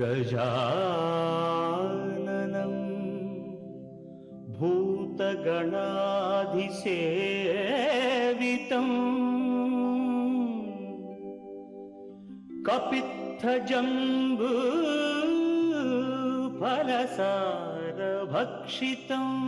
गजाननं भूतगणाधिसेवितं कपित्थजम्बूफलसारभक्षितम्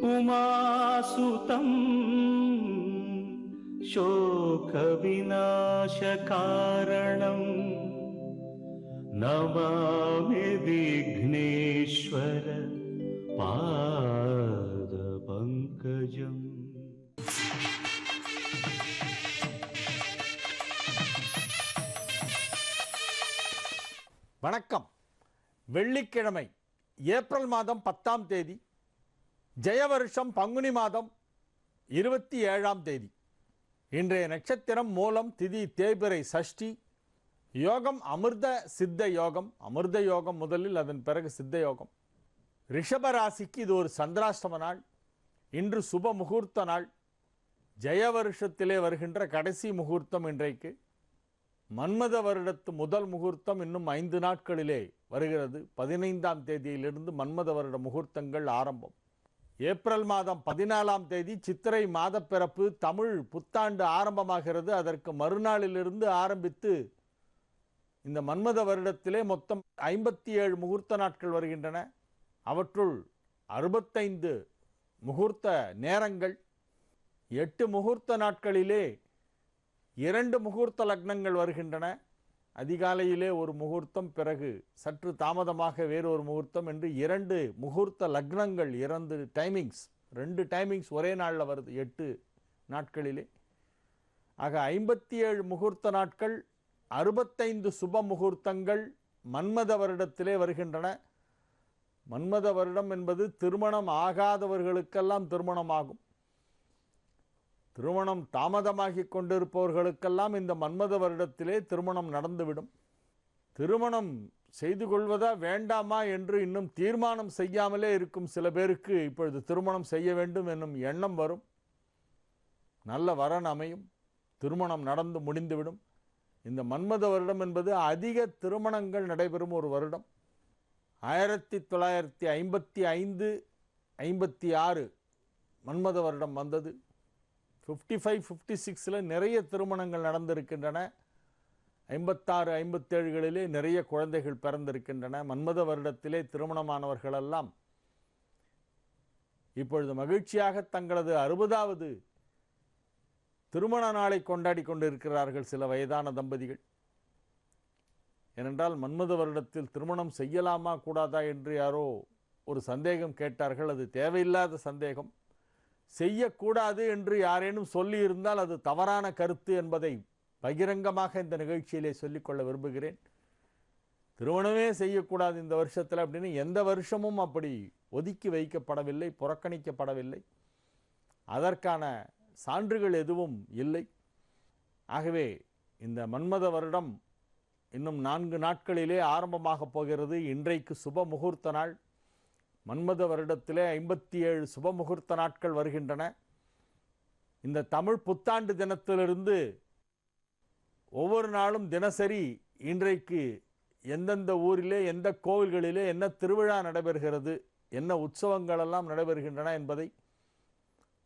उमासुतं शोकविनाशकारणं नमामि विघ्नेश्वर पादपङ्कजम्. வணக்கம். வெள்ளிக்கிழமை ஏப்ரல் மாதம் 10ஆம் தேதி, ஜெய வருஷம் பங்குனி மாதம் 27ஆம் தேதி. இன்றைய நட்சத்திரம் மூலம், திதி தேய்பிறை, சஷ்டி. யோகம் அமிர்த சித்த யோகம். அமிர்த யோகம் முதலில், அதன் பிறகு சித்த யோகம். ரிஷப ராசிக்கு இது ஒரு சந்திராஷ்டம நாள். இன்று சுப முகூர்த்த நாள். ஜெய வருஷத்திலே வருகின்ற கடைசி முகூர்த்தம் இன்றைக்கு. மன்மத வருடத்து முதல் முகூர்த்தம் இன்னும் 5 நாட்களிலே வருகிறது. 15ஆம் தேதியிலிருந்து மன்மத வருட முகூர்த்தங்கள் ஆரம்பம். ஏப்ரல் மாதம் 14ஆம் தேதி சித்திரை மாத பிறப்பு, தமிழ் புத்தாண்டு ஆரம்பமாகிறது. அதற்கு மறுநாளிலிருந்து ஆரம்பித்து இந்த மன்மத வருடத்திலே மொத்தம் 57 முகூர்த்த நாட்கள் வருகின்றன. அவற்றுள் 65 முகூர்த்த நேரங்கள். 8 முகூர்த்த நாட்களிலே 2 முகூர்த்த லக்னங்கள் வருகின்றன. அதிகாலையிலே ஒரு முகூர்த்தம், பிறகு சற்று தாமதமாக வேறொரு முகூர்த்தம் என்று 2 முகூர்த்த லக்னங்கள், 2 டைமிங்ஸ். 2 டைமிங்ஸ் ஒரே நாளில் வருது 8 நாட்களிலே. ஆக 57 முகூர்த்த நாட்கள், 65 சுப முகூர்த்தங்கள் மன்மத வருடத்திலே வருகின்றன. மன்மத வருடம் என்பது திருமணம் ஆகாதவர்களுக்கெல்லாம் திருமணமாகும். திருமணம் தாமதமாகி கொண்டிருப்பவர்களுக்கெல்லாம் இந்த மன்மத வருடத்திலே திருமணம் நடந்துவிடும். திருமணம் செய்து கொள்வதா வேண்டாமா என்று இன்னும் தீர்மானம் செய்யாமலே இருக்கும் சில பேருக்கு இப்பொழுது திருமணம் செய்ய வேண்டும் என்னும் எண்ணம் வரும். நல்ல வரன் அமையும், திருமணம் நடந்து முடிந்துவிடும். இந்த மன்மத வருடம் என்பது அதிக திருமணங்கள் நடைபெறும் ஒரு வருடம். 1955, 56 மன்மத வருடம் வந்தது. 55, 56 நிறைய திருமணங்கள் நடந்திருக்கின்றன. 56, 57களிலே நிறைய குழந்தைகள் பிறந்திருக்கின்றன. மன்மத வருடத்திலே திருமணமானவர்களெல்லாம் இப்பொழுது மகிழ்ச்சியாக தங்களது 60வது திருமண நாளை கொண்டாடி கொண்டிருக்கிறார்கள் சில வயதான தம்பதிகள். ஏனென்றால் மன்மத வருடத்தில் திருமணம் செய்யலாமா கூடாதா என்று யாரோ ஒரு சந்தேகம் கேட்டார்கள். அது தேவையில்லாத சந்தேகம். செய்யக்கூடாது என்று யாரேனும் சொல்லி இருந்தால் அது தவறான கருத்து என்பதை பகிரங்கமாக இந்த நிகழ்ச்சியிலே சொல்லிக்கொள்ள விரும்புகிறேன். திருமணமே செய்யக்கூடாது இந்த வருஷத்தில் அப்படின்னு எந்த வருஷமும் அப்படி ஒதுக்கி வைக்கப்படவில்லை, புறக்கணிக்கப்படவில்லை. அதற்கான சான்றுகள் எதுவும் இல்லை. ஆகவே இந்த மன்மத வருடம் இன்னும் 4 நாட்களிலே ஆரம்பமாக போகிறது. இன்றைக்கு சுப முகூர்த்த நாள். மன்மத வருடத்திலே 57 சுப முகூர்த்த நாட்கள் வருகின்றன. இந்த தமிழ் புத்தாண்டு தினத்திலிருந்து ஒவ்வொரு நாளும் தினசரி இன்றைக்கு எந்தெந்த ஊரிலே, எந்த கோவில்களிலே என்ன திருவிழா நடைபெறுகிறது, என்ன உற்சவங்களெல்லாம் நடைபெறுகின்றன என்பதை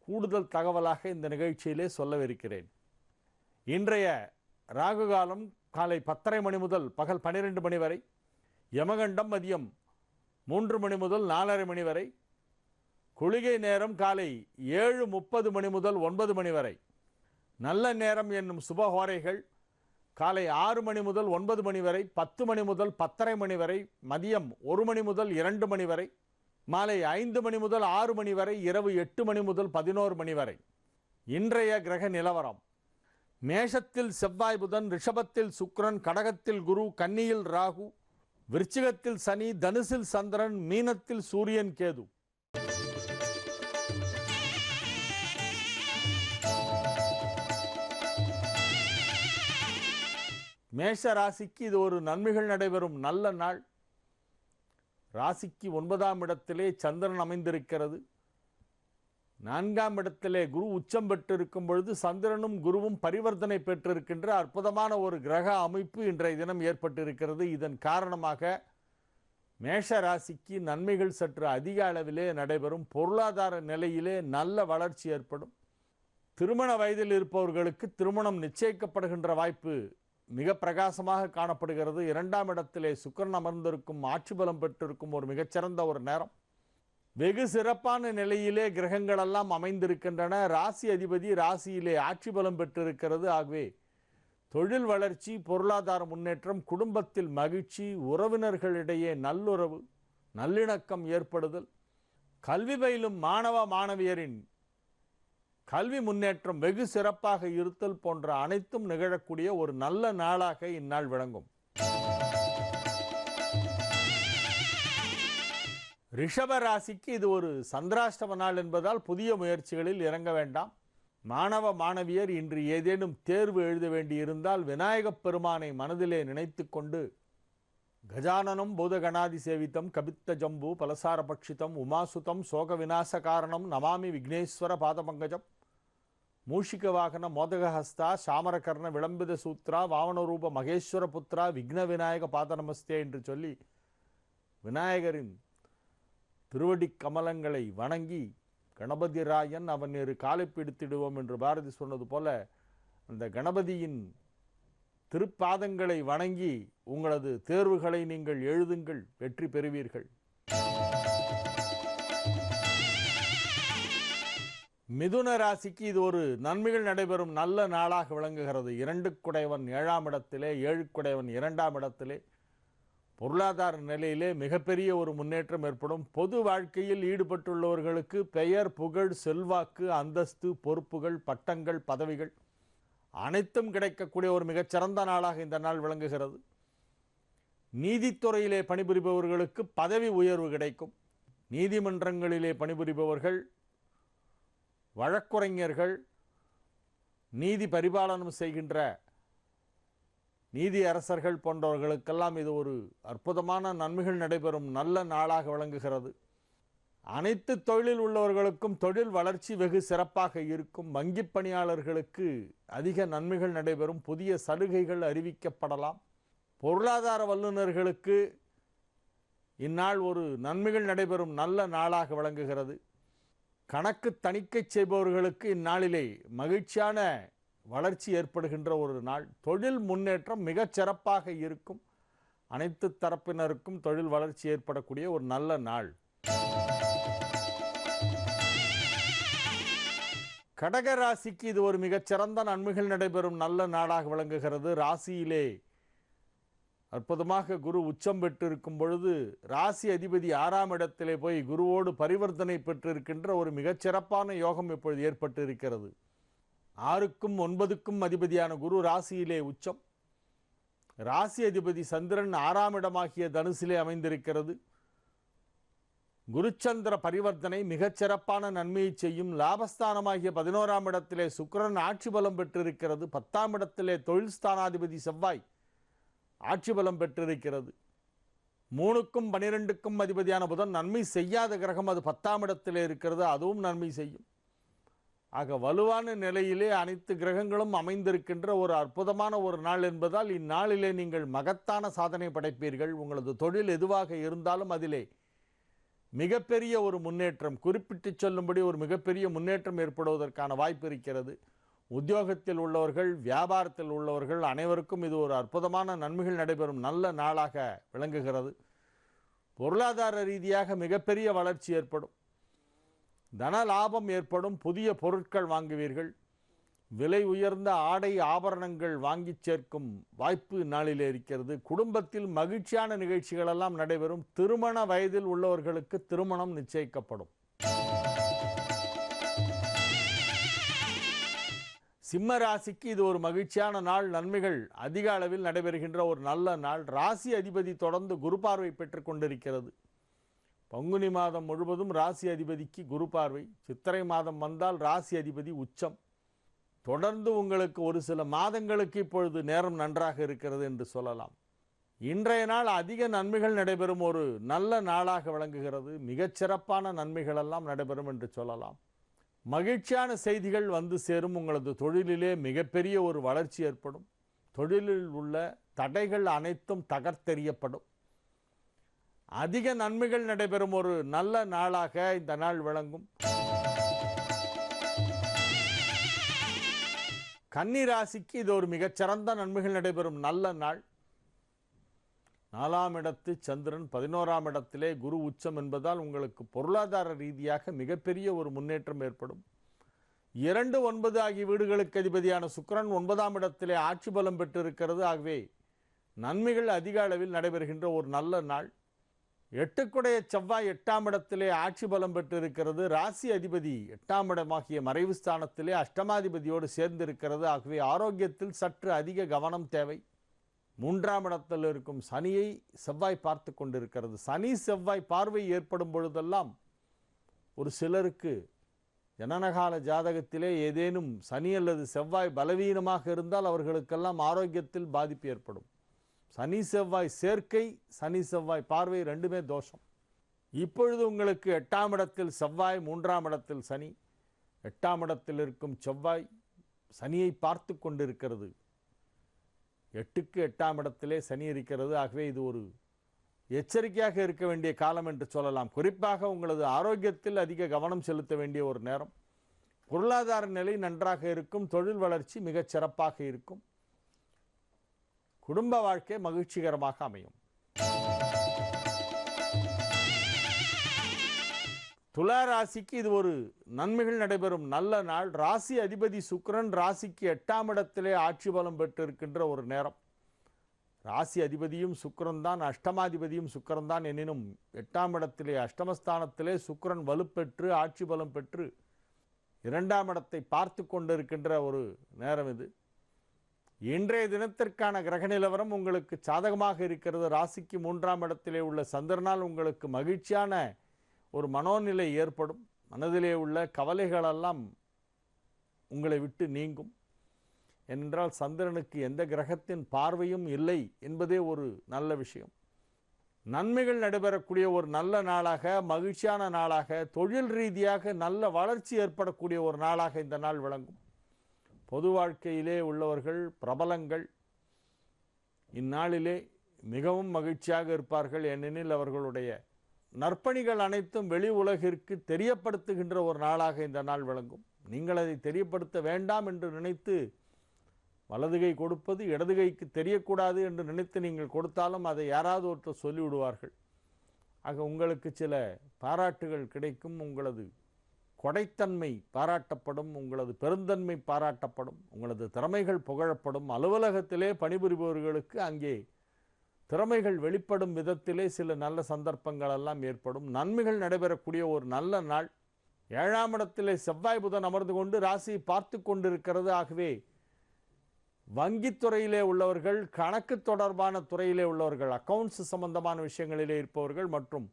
கூடுதல் தகவலாக இந்த நிகழ்ச்சியிலே சொல்லவிருக்கிறேன். இன்றைய ராகு காலம் காலை 10:30 மணி முதல் பகல் 12 மணி வரை. யமகண்டம் மதியம் 3 மணி முதல் 4:30 மணி வரை. குளிகை நேரம் காலை 7:30 மணி முதல் 9 மணி வரை. நல்ல நேரம் என்னும் சுபஹோரைகள் காலை 6 மணி முதல் 9 மணி வரை, 10 மணி முதல் 10:30 மணி வரை, மதியம் 1 மணி முதல் 2 மணி வரை, மாலை 5 மணி முதல் 6 மணி வரை, இரவு 8 மணி முதல் 11 மணி வரை. இன்றைய கிரக நிலவரம்: மேஷத்தில் செவ்வாய் புதன், ரிஷபத்தில் சுக்கிரன், கடகத்தில் குரு, கன்னியில் ராகு, விருச்சிகத்தில் சனி, தனுசில் சந்திரன், மீனத்தில் சூரியன் கேது. மேஷ ராசிக்கு இது ஒரு நன்மைகள் நடைபெறும் நல்ல நாள். ராசிக்கு 9ஆம் இடத்திலே சந்திரன் அமைந்திருக்கிறது. 4ஆம் இடத்திலே குரு உச்சம் பெற்றிருக்கும் பொழுது சந்திரனும் குருவும் பரிவர்த்தனை பெற்றிருக்கின்ற அற்புதமான ஒரு கிரக அமைப்பு இன்றைய தினம் ஏற்பட்டிருக்கிறது. இதன் காரணமாக மேஷ ராசிக்கு நன்மைகள் சற்று அதிக அளவிலே நடைபெறும். பொருளாதார நிலையிலே நல்ல வளர்ச்சி ஏற்படும். திருமண வயதில் இருப்பவர்களுக்கு திருமணம் நிச்சயிக்கப்படுகின்ற வாய்ப்பு மிக பிரகாசமாக காணப்படுகிறது. 2ஆம் இடத்திலே சுக்கிரன் அமர்ந்திருக்கும், ஆட்சி பலம் பெற்றிருக்கும் ஒரு மிகச்சிறந்த ஒரு நேரம். வெகு சிறப்பான நிலையிலே கிரகங்கள் எல்லாம் அமைந்திருக்கின்றன. ராசி அதிபதி ராசியிலே ஆட்சி பலம் பெற்றிருக்கிறது. ஆகவே தொழில் வளர்ச்சி, பொருளாதார முன்னேற்றம், குடும்பத்தில் மகிழ்ச்சி, உறவினர்களிடையே நல்லுறவு, நல்லிணக்கம் ஏற்படுதல், கல்வி பயிலும் மாணவ மாணவியரின் கல்வி முன்னேற்றம் வெகு சிறப்பாக இருத்தல் போன்ற அனைத்தும் நிகழக்கூடிய ஒரு நல்ல நாளாக இந்நாள் விளங்கும். ரிஷப ராசிக்கு இது ஒரு சந்திராஷ்டம நாள் என்பதால் புதிய முயற்சிகளில் இறங்க வேண்டாம். மாணவ மாணவியர் இன்று ஏதேனும் தேர்வு எழுத வேண்டியிருந்தால் விநாயகப் பெருமானை மனதிலே நினைத்து கொண்டு கஜானனம் பூதகணாதி சேவித்தம் கபித்த ஜம்பு பலசார பட்சிதம் உமாசுதம் சோக விநாச காரணம் நமாமி விக்னேஸ்வர பாதபங்கஜம் மூஷிக வாகன மோதகஹஸ்தா சாமரகர்ண விளம்பித சூத்ரா வாமனரூப மகேஸ்வர புத்ரா விக்ன விநாயக பாத நமஸ்தே என்று சொல்லி விநாயகரின் திருவடி கமலங்களை வணங்கி கணபதி ராயன் அவன் இரு காலை பிடித்திடுவோம் என்று பாரதி சொன்னது போல அந்த கணபதியின் திருப்பாதங்களை வணங்கி உங்களது தேர்வுகளை நீங்கள் எழுதுங்கள், வெற்றி பெறுவீர்கள். மிதுன ராசிக்கு இது ஒரு நன்மைகள் நடைபெறும் நல்ல நாளாக விளங்குகிறது. 2 குடையவன் 7ஆம் இடத்திலே, 7 குடையவன் 2ஆம் இடத்திலே. பொருளாதார நிலையிலே மிகப்பெரிய ஒரு முன்னேற்றம் ஏற்படும். பொது வாழ்க்கையில் ஈடுபட்டுள்ளவர்களுக்கு பெயர், புகழ், செல்வாக்கு, அந்தஸ்து, பொறுப்புகள், பட்டங்கள், பதவிகள் அனைத்தும் கிடைக்கக்கூடிய ஒரு மிகச்சிறந்த நாளாக இந்த நாள் விளங்குகிறது. நீதித்துறையிலே பணிபுரிபவர்களுக்கு பதவி உயர்வு கிடைக்கும். நீதிமன்றங்களிலே பணிபுரிபவர்கள், வழக்குரைஞர்கள், நீதி பரிபாலனம் செய்கின்ற நீதி அரசர்கள் போன்றவர்களுக்கெல்லாம் இது ஒரு அற்புதமான நன்மைகள் நடைபெறும் நல்ல நாளாக விளங்குகிறது. அனைத்து தொழிலில் உள்ளவர்களுக்கும் தொழில் வளர்ச்சி வெகு சிறப்பாக இருக்கும். வங்கி பணியாளர்களுக்கு அதிக நன்மைகள் நடைபெறும். புதிய சலுகைகள் அறிவிக்கப்படலாம். பொருளாதார வல்லுநர்களுக்கு இந்நாள் ஒரு நன்மைகள் நடைபெறும் நல்ல நாளாக விளங்குகிறது. கணக்கு தணிக்கை செய்பவர்களுக்கு இந்நாளிலே மகிழ்ச்சியான வளர்ச்சி ஏற்படுகின்ற ஒரு நாள். தொழில் முன்னேற்றம் மிகச் சிறப்பாக இருக்கும். அனைத்து தரப்பினருக்கும் தொழில் வளர்ச்சி ஏற்படக்கூடிய ஒரு நல்ல நாள். கடக ராசிக்கு இது ஒரு மிகச்சிறந்த நன்மைகள் நடைபெறும் நல்ல நாளாக விளங்குகிறது. ராசியிலே அற்புதமாக குரு உச்சம் பெற்றிருக்கும் பொழுது ராசி அதிபதி 6ஆம் இடத்திலே போய் குருவோடு பரிவர்த்தனை பெற்றிருக்கின்ற ஒரு மிகச்சிறப்பான யோகம் இப்பொழுது ஏற்பட்டு இருக்கிறது. 6க்கும் 9க்கும் அதிபதியான குரு ராசியிலே உச்சம். ராசி அதிபதி சந்திரன் 6ஆம் இடமாகிய தனுசிலே அமைந்திருக்கிறது. குருச்சந்திர பரிவர்த்தனை மிகச்சிறப்பான நன்மையை செய்யும். லாபஸ்தானமாகிய 11ஆம் இடத்திலே சுக்கிரன் ஆட்சி பலம் பெற்றிருக்கிறது. 10ஆம் இடத்திலே தொழில் ஸ்தானாதிபதி செவ்வாய் ஆட்சி பலம் பெற்றிருக்கிறது. 3க்கும் 12க்கும் அதிபதியான புதன் நன்மை செய்யாத கிரகம், அது 10ஆம் இடத்திலே இருக்கிறது, அதுவும் நன்மை செய்யும். ஆக வலுவான நிலையிலே அனைத்து கிரகங்களும் அமைந்திருக்கின்ற ஒரு அற்புதமான ஒரு நாள் என்பதால் இந்நாளிலே நீங்கள் மகத்தான சாதனை படைப்பீர்கள். உங்களது தொழில் எதுவாக இருந்தாலும் அதிலே மிகப்பெரிய ஒரு முன்னேற்றம், குறிப்பிட்டு சொல்லும்படி ஒரு மிகப்பெரிய முன்னேற்றம் ஏற்படுவதற்கான வாய்ப்பு இருக்கிறது. உத்தியோகத்தில் உள்ளவர்கள், வியாபாரத்தில் உள்ளவர்கள் அனைவருக்கும் இது ஒரு அற்புதமான நன்மைகள் நடைபெறும் நல்ல நாளாக விளங்குகிறது. பொருளாதார ரீதியாக மிகப்பெரிய வளர்ச்சி ஏற்படும். தன லாபம் ஏற்படும். புதிய பொருட்கள் வாங்குவீர்கள். விலை உயர்ந்த ஆடை ஆபரணங்கள் வாங்கி சேர்க்கும் வாய்ப்பு இந்நாளிலே இருக்கிறது. குடும்பத்தில் மகிழ்ச்சியான நிகழ்ச்சிகள் எல்லாம் நடைபெறும். திருமண வயதில் உள்ளவர்களுக்கு திருமணம் நிச்சயிக்கப்படும். சிம்ம ராசிக்கு இது ஒரு மகிழ்ச்சியான நாள். நன்மைகள் அதிக அளவில் நடைபெறுகின்ற ஒரு நல்ல நாள். ராசி அதிபதி தொடர்ந்து குரு பார்வை பெற்றுக் கொண்டிருக்கிறது. பங்குனி மாதம் முழுவதும் ராசி அதிபதிக்கு குரு பார்வை. சித்திரை மாதம் வந்தால் ராசி அதிபதி உச்சம். தொடர்ந்து உங்களுக்கு ஒரு சில மாதங்களுக்கு இப்பொழுது நேரம் நன்றாக இருக்கிறது என்று சொல்லலாம். இன்றைய நாள் அதிக நன்மைகள் நடைபெறும் ஒரு நல்ல நாளாக விளங்குகிறது. மிகச்சிறப்பான நன்மைகள் எல்லாம் நடைபெறும் என்று சொல்லலாம். மகிழ்ச்சியான செய்திகள் வந்து சேரும். உங்களது தொழிலிலே மிகப்பெரிய ஒரு வளர்ச்சி ஏற்படும். தொழிலில் உள்ள தடைகள் அனைத்தும் தகர்த்தெறியப்படும். அதிக நன்மைகள் நடைபெறும் ஒரு நல்ல நாளாக இந்த நாள் விளங்கும். கன்னி ராசிக்கு இது ஒரு மிகச்சிறந்த நன்மைகள் நடைபெறும் நல்ல நாள். 4ஆம் இடத்து சந்திரன் 11ஆம் இடத்திலே குரு உச்சம் என்பதால் உங்களுக்கு பொருளாதார ரீதியாக மிகப்பெரிய ஒரு முன்னேற்றம் ஏற்படும். 2, 9 ஆகிய வீடுகளுக்கு அதிபதியான சுக்கிரன் 9ஆம் இடத்திலே ஆட்சி பலம் பெற்றிருக்கிறது. ஆகவே நன்மைகள் அதிக அளவில் நடைபெறுகின்ற ஒரு நல்ல நாள். 8க்குடைய செவ்வாய் 8ஆம் இடத்திலே ஆட்சி பலம் பெற்றிருக்கிறது. ராசி அதிபதி 8ஆம் இடமாகிய மறைவு ஸ்தானத்திலே அஷ்டமாதிபதியோடு சேர்ந்திருக்கிறது. ஆகவே ஆரோக்கியத்தில் சற்று அதிக கவனம் தேவை. 3ஆம் இடத்தில் இருக்கும் சனியை செவ்வாய் பார்த்து கொண்டிருக்கிறது. சனி செவ்வாய் பார்வை ஏற்படும் பொழுதெல்லாம் ஒரு சிலருக்கு ஜனனகால ஜாதகத்திலே ஏதேனும் சனி அல்லது செவ்வாய் பலவீனமாக இருந்தால் அவர்களுக்கெல்லாம் ஆரோக்கியத்தில் பாதிப்பு ஏற்படும். சனி செவ்வாய் சேர்க்கை, சனி செவ்வாய் பார்வை ரெண்டுமே தோஷம். இப்பொழுது உங்களுக்கு 8ஆம் இடத்தில் செவ்வாய், 3ஆம் இடத்தில் சனி. 8ஆம் இடத்தில் இருக்கும் செவ்வாய் சனியை பார்த்து கொண்டிருக்கிறது. 8க்கு 8ஆம் இடத்திலே சனி இருக்கிறது. ஆகவே இது ஒரு எச்சரிக்கையாக இருக்க வேண்டிய காலம் என்று சொல்லலாம். குறிப்பாக உங்களது ஆரோக்கியத்தில் அதிக கவனம் செலுத்த வேண்டிய ஒரு நேரம். பொருளாதார நிலை நன்றாக இருக்கும். தொழில் வளர்ச்சி மிகச் சிறப்பாக இருக்கும். குடும்ப வாழ்க்கை மகிழ்ச்சிகரமாக அமையும். துலா ராசிக்கு இது ஒரு நன்மைகள் நடைபெறும் நல்ல நாள். ராசி அதிபதி சுக்கிரன் ராசிக்கு 8ஆம் இடத்திலே ஆட்சி பலம் பெற்றிருக்கின்ற ஒரு நேரம். ராசி அதிபதியும் சுக்கிரன் தான், அஷ்டமாதிபதியும் சுக்கிரன் தான். எனினும் 8ஆம் இடத்திலே அஷ்டமஸ்தானத்திலே சுக்கிரன் வலுப்பெற்று ஆட்சி பலம் பெற்று 2ஆம் இடத்தை பார்த்து கொண்டிருக்கின்ற ஒரு நேரம் இது. இன்றைய தினத்திற்கான கிரக நிலவரம் உங்களுக்கு சாதகமாக இருக்கிறது. ராசிக்கு 3ஆம் இடத்திலே உள்ள சந்திரனால் உங்களுக்கு மகிழ்ச்சியான ஒரு மனோநிலை ஏற்படும். மனதிலே உள்ள கவலைகளெல்லாம் உங்களை விட்டு நீங்கும். என்றால் சந்திரனுக்கு எந்த கிரகத்தின் பார்வையும் இல்லை என்பதே ஒரு நல்ல விஷயம். நன்மைகள் நடைபெறக்கூடிய ஒரு நல்ல நாளாக, மகிழ்ச்சியான நாளாக, தொழில் ரீதியாக நல்ல வளர்ச்சி ஏற்படக்கூடிய ஒரு நாளாக இந்த நாள் விளங்கும். பொது வாழ்க்கையிலே உள்ளவர்கள், பிரபலங்கள் இந்நாளிலே மிகவும் மகிழ்ச்சியாக இருப்பார்கள். ஏனெனில் அவர்களுடைய நற்பணிகள் அனைத்தும் வெளி உலகிற்கு தெரியப்படுத்துகின்ற ஒரு நாளாக இந்த நாள் விளங்கும். நீங்கள் அதை தெரியப்படுத்த வேண்டாம் என்று நினைத்து வலதுகை கொடுப்பது இடதுகைக்கு தெரியக்கூடாது என்று நினைத்து நீங்கள் கொடுத்தாலும் அதை யாராவது ஒருத்தர் சொல்லிவிடுவார்கள். ஆக உங்களுக்கு சில பாராட்டுகள் கிடைக்கும். உங்களது கொடைத்தன்மை பாராட்டப்படும். உங்களது பெருந்தன்மை பாராட்டப்படும். உங்களது திறமைகள் புகழப்படும். அலுவலகத்திலே பணிபுரிபவர்களுக்கு அங்கே திறமைகள் வெளிப்படும் விதத்திலே சில நல்ல சந்தர்ப்பங்கள் எல்லாம் ஏற்படும். நன்மைகள் நடைபெறக்கூடிய ஒரு நல்ல நாள். 7ஆம் இடத்திலே செவ்வாய் புதன் அமர்ந்து கொண்டு ராசியை பார்த்து கொண்டிருக்கிறது. ஆகவே வங்கித்துறையிலே உள்ளவர்கள், கணக்கு தொடர்பான துறையிலே உள்ளவர்கள், அக்கவுண்ட்ஸ் சம்பந்தமான விஷயங்களிலே இருப்பவர்கள் மற்றும்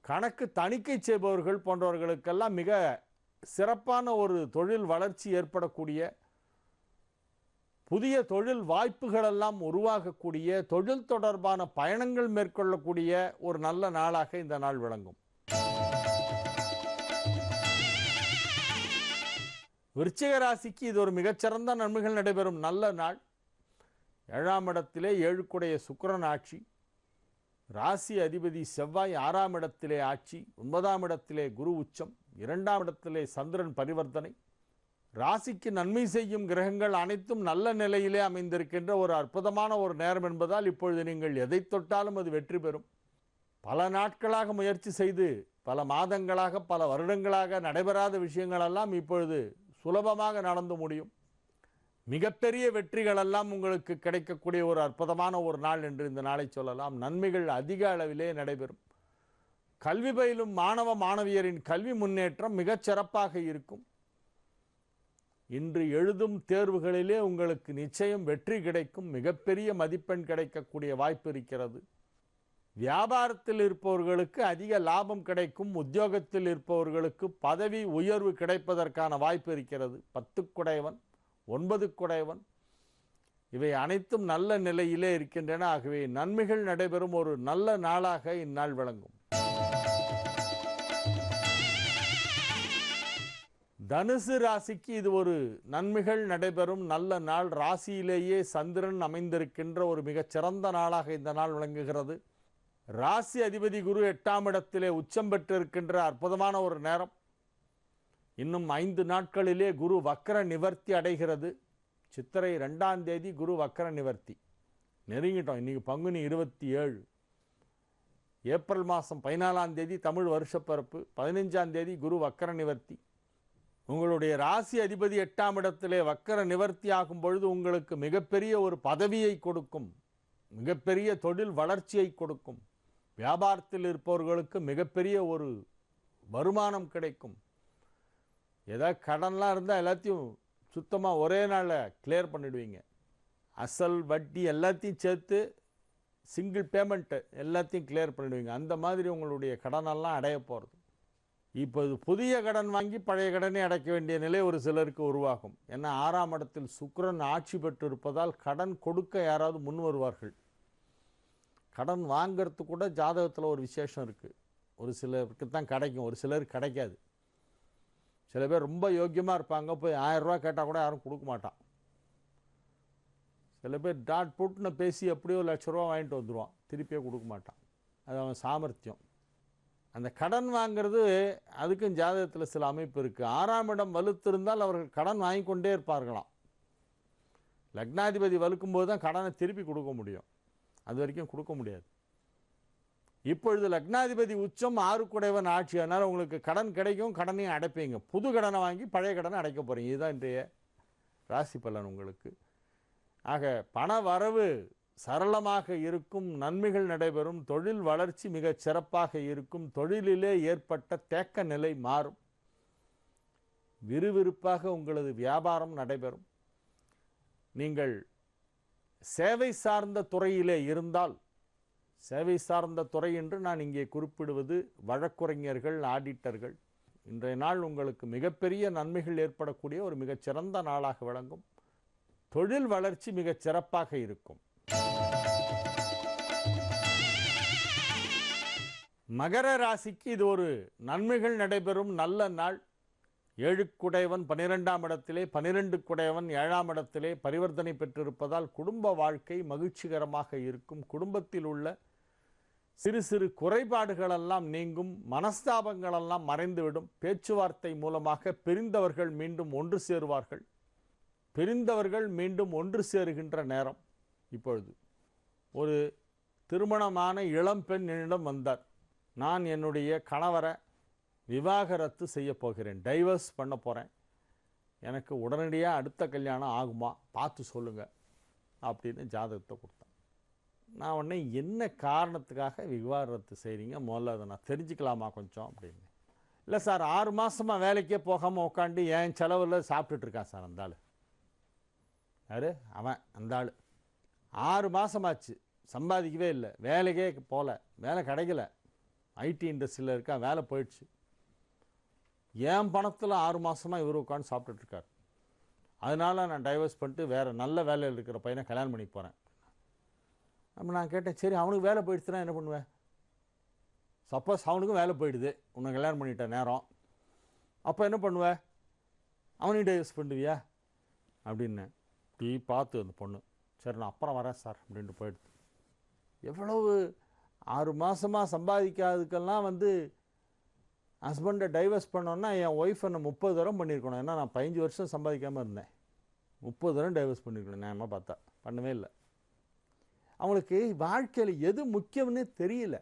கணக்கு தணிக்கை செய்பவர்கள் போன்றவர்களுக்கெல்லாம் மிக சிறப்பான ஒரு தொழில் வளர்ச்சி ஏற்படக்கூடிய, புதிய தொழில் வாய்ப்புகளெல்லாம் உருவாகக்கூடிய, தொழில் தொடர்பான பயணங்கள் மேற்கொள்ளக்கூடிய ஒரு நல்ல நாளாக இந்த நாள் விளங்கும். விருச்சிக ராசிக்கு இது ஒரு மிகச்சிறந்த நன்மைகள் நடைபெறும் நல்ல நாள். 7ஆம் இடத்திலே 7க்குடைய சுக்கிரன் ஆட்சி. ராசி அதிபதி செவ்வாய் 6ஆம் இடத்திலே ஆட்சி. 9ஆம் இடத்திலே குரு உச்சம். 2ஆம் இடத்திலே சந்திரன் பரிவர்த்தனை. ராசிக்கு நன்மை செய்யும் கிரகங்கள் அனைத்தும் நல்ல நிலையிலே அமைந்திருக்கின்ற ஒரு அற்புதமான ஒரு நேரம் என்பதால் இப்பொழுது நீங்கள் எதை தொட்டாலும் அது வெற்றி பெறும். பல நாட்களாக முயற்சி செய்து பல மாதங்களாக பல வருடங்களாக நடைபெறாத விஷயங்களெல்லாம் இப்பொழுது சுலபமாக நடந்து முடியும். மிகப்பெரிய வெற்றிகளெல்லாம் உங்களுக்கு கிடைக்கக்கூடிய ஒரு அற்புதமான ஒரு நாள் என்று இந்த நாளை சொல்லலாம். நன்மைகள் அதிக அளவிலே நடைபெறும். கல்வி பயிலும் மாணவ மாணவியரின் கல்வி முன்னேற்றம் மிகச் சிறப்பாக இருக்கும். இன்று எழுதும் தேர்வுகளிலே உங்களுக்கு நிச்சயம் வெற்றி கிடைக்கும். மிகப்பெரிய மதிப்பெண் கிடைக்கக்கூடிய வாய்ப்பு இருக்கிறது. வியாபாரத்தில் இருப்பவர்களுக்கு அதிக லாபம் கிடைக்கும். உத்தியோகத்தில் இருப்பவர்களுக்கு பதவி உயர்வு கிடைப்பதற்கான வாய்ப்பு இருக்கிறது. 10 குடையவன் 9 குடையவன் இவை அனைத்தும் நல்ல நிலையிலே இருக்கின்றன. ஆகவே நன்மைகள் நடைபெறும் ஒரு நல்ல நாளாக இந்நாள் விளங்கும். தனுசு ராசிக்கு இது ஒரு நன்மைகள் நடைபெறும் நல்ல நாள். ராசியிலேயே சந்திரன் அமைந்திருக்கின்ற ஒரு மிகச்சிறந்த நாளாக இந்த நாள் விளங்குகிறது. ராசி அதிபதி குரு 8ஆம் இடத்திலே உச்சம் பெற்றிருக்கின்ற அற்புதமான ஒரு நேரம். இன்னும் 5 நாட்களிலே குரு வக்ர நிவர்த்தி அடைகிறது. சித்திரை 2ஆம் தேதி குரு வக்ர நிவர்த்தி நெருங்கிட்டோம். இன்னைக்கு பங்குனி 27, ஏப்ரல் மாதம் 14ஆம் தேதி தமிழ் வருஷப்பிறப்பு, 15ஆம் தேதி குரு வக்ர நிவர்த்தி. உங்களுடைய ராசி அதிபதி 8ஆம் இடத்திலே வக்ர நிவர்த்தி ஆகும் பொழுது உங்களுக்கு மிகப்பெரிய ஒரு பதவியை கொடுக்கும், மிகப்பெரிய தொழில் வளர்ச்சியை கொடுக்கும். வியாபாரத்தில் இருப்பவர்களுக்கு மிகப்பெரிய ஒரு வருமானம் கிடைக்கும். ஏதாவது கடன்லாம் இருந்தால் எல்லாத்தையும் சுத்தமாக ஒரே நாளில் கிளியர் பண்ணிடுவீங்க. அசல் வட்டி எல்லாத்தையும் சேர்த்து சிங்கிள் பேமெண்ட்டு எல்லாத்தையும் கிளியர் பண்ணிடுவீங்க. அந்த மாதிரி உங்களுடைய கடனெல்லாம் அடைய போகிறது. இப்போது புதிய கடன் வாங்கி பழைய கடனை அடைக்க வேண்டிய நிலை ஒரு சிலருக்கு உருவாகும். ஏன்னா 6ஆம் இடத்தில் சுக்கிரன் ஆட்சி பெற்று இருப்பதால் கடன் கொடுக்க யாராவது முன் வருவார்கள். கடன் வாங்கிறது கூட ஜாதகத்தில் ஒரு விசேஷம் இருக்குது. ஒரு சிலருக்கு தான் கிடைக்கும், ஒரு சிலருக்கு கிடைக்காது. சில பேர் ரொம்ப யோக்கியமாக இருப்பாங்க, போய் 1000 ரூபா கேட்டால் கூட யாரும் கொடுக்க மாட்டான். சில பேர் டாட் புட்னு பேசி எப்படியோ 1,00,000 ரூபா வாங்கிட்டு வந்துடுவான், திருப்பியே கொடுக்க மாட்டான். அது அவன் சாமர்த்தியம். அந்த கடன் வாங்கிறது அதுக்கும் ஜாதகத்தில் சில அமைப்பு இருக்குது. 6ஆம் இடம் வலுத்திருந்தால் அவர்கள் கடன் வாங்கி கொண்டே இருப்பார்களாம். லக்னாதிபதி வலுக்கும்போது தான் கடனை திருப்பி கொடுக்க முடியும், அது வரைக்கும் கொடுக்க முடியாது. இப்பொழுது லக்னாதிபதி உச்சம் 6 குடைவன் ஆட்சி. அதனால் உங்களுக்கு கடன் கிடைக்கும், கடனையும் அடைப்பீங்க. புது கடனை வாங்கி பழைய கடனை அடைக்க போகிறீங்க. இதுதான் இன்றைய ராசி பலன் உங்களுக்கு. ஆக பண வரவு சரளமாக இருக்கும், நன்மைகள் நடைபெறும், தொழில் வளர்ச்சி மிகச் சிறப்பாக இருக்கும், தொழிலிலே ஏற்பட்ட தேக்க நிலை மாறும், விறுவிறுப்பாக உங்களது வியாபாரம் நடைபெறும். நீங்கள் சேவை சார்ந்த துறையிலே இருந்தால், சேவை சார்ந்த துறை என்று நான் இங்கே குறிப்பிடுவது வழக்குரைஞர்கள், ஆடிட்டர்கள், இன்றைய நாள் உங்களுக்கு மிகப்பெரிய நன்மைகள் ஏற்படக்கூடிய ஒரு மிகச்சிறந்த நாளாக விளங்கும். தொழில் வளர்ச்சி மிகச் சிறப்பாக இருக்கும். மகர ராசிக்கு இது ஒரு நன்மைகள் நடைபெறும் நல்ல நாள். 7 குடைவன் 12ஆம் இடத்திலே, 12 குடைவன் 7ஆம் இடத்திலே பரிவர்த்தனை பெற்றிருப்பதால் குடும்ப வாழ்க்கை மகிழ்ச்சிகரமாக இருக்கும். குடும்பத்தில் உள்ள சிறு சிறு குறைபாடுகளெல்லாம் நீங்கும், மனஸ்தாபங்களெல்லாம் மறைந்துவிடும். பேச்சுவார்த்தை மூலமாக பிரிந்தவர்கள் மீண்டும் ஒன்று சேருவார்கள். பிரிந்தவர்கள் மீண்டும் ஒன்று சேருகின்ற நேரம். இப்பொழுது ஒரு திருமணமான இளம்பெண் என்னிடம் வந்தார். நான் என்னுடைய கணவரை விவாகரத்து செய்ய போகிறேன், டைவர்ஸ் பண்ண போகிறேன், எனக்கு உடனடியாக அடுத்த கல்யாணம் ஆகுமா பார்த்து சொல்லுங்கள் அப்படின்னு ஜாதகத்தை கொடுத்தேன். நான் உடனே என்ன காரணத்துக்காக விவாகரத்து செய்கிறீங்க, முதல்ல அதை நான் தெரிஞ்சுக்கலாமா கொஞ்சம் அப்படின்னு. இல்லை சார், 6 மாதமாக வேலைக்கே போகாமல் உட்காந்து என் செலவில் சாப்பிட்டுட்ருக்கான் சார் அந்த ஆள். யார் அவன்? அந்த ஆள் 6 மாதமாச்சு, சம்பாதிக்கவே இல்லை, வேலைக்கே போகல, வேலை கிடைக்கல, ஐடி இண்டஸ்ட்ரியில் இருக்கா, வேலை போயிடுச்சு. என் பணத்தில் 6 மாதமாக இவர் உட்காந்து சாப்பிட்டுட்ருக்கார். அதனால் நான் டைவர்ஸ் பண்ணிட்டு வேறு நல்ல வேலையில் இருக்கிற பையனை கல்யாணம் பண்ணி போகிறேன். அப்போ நான் கேட்டேன், சரி அவனுக்கு வேலை போயிடுச்சுன்னா என்ன பண்ணுவேன்? சப்போஸ் அவனுக்கும் வேலை போயிடுது, உன்னை கல்யாணம் பண்ணிட்ட நேரம், அப்போ என்ன பண்ணுவேன்? அவனையும் டைவர்ஸ் பண்ணுவியா அப்படின்னு டீ பார்த்து அந்த பொண்ணு, சரி நான் அப்புறம் வரேன் சார் அப்படின்ட்டு போயிடுது. எவ்வளவு 6 மாதமாக சம்பாதிக்காததுக்கெல்லாம் ஹஸ்பண்டை டைவர்ஸ் பண்ணோன்னா என் ஒய்ஃப் என்னை 30 தரம் பண்ணியிருக்கணும். ஏன்னா நான் 15 வருஷம் சம்பாதிக்காமல் இருந்தேன், 30 தரம் டைவர்ஸ் பண்ணியிருக்கணும். நியாயமாக பார்த்தா பண்ணவே இல்லை. அவங்களுக்கு வாழ்க்கையில் எது முக்கியம்னே தெரியல.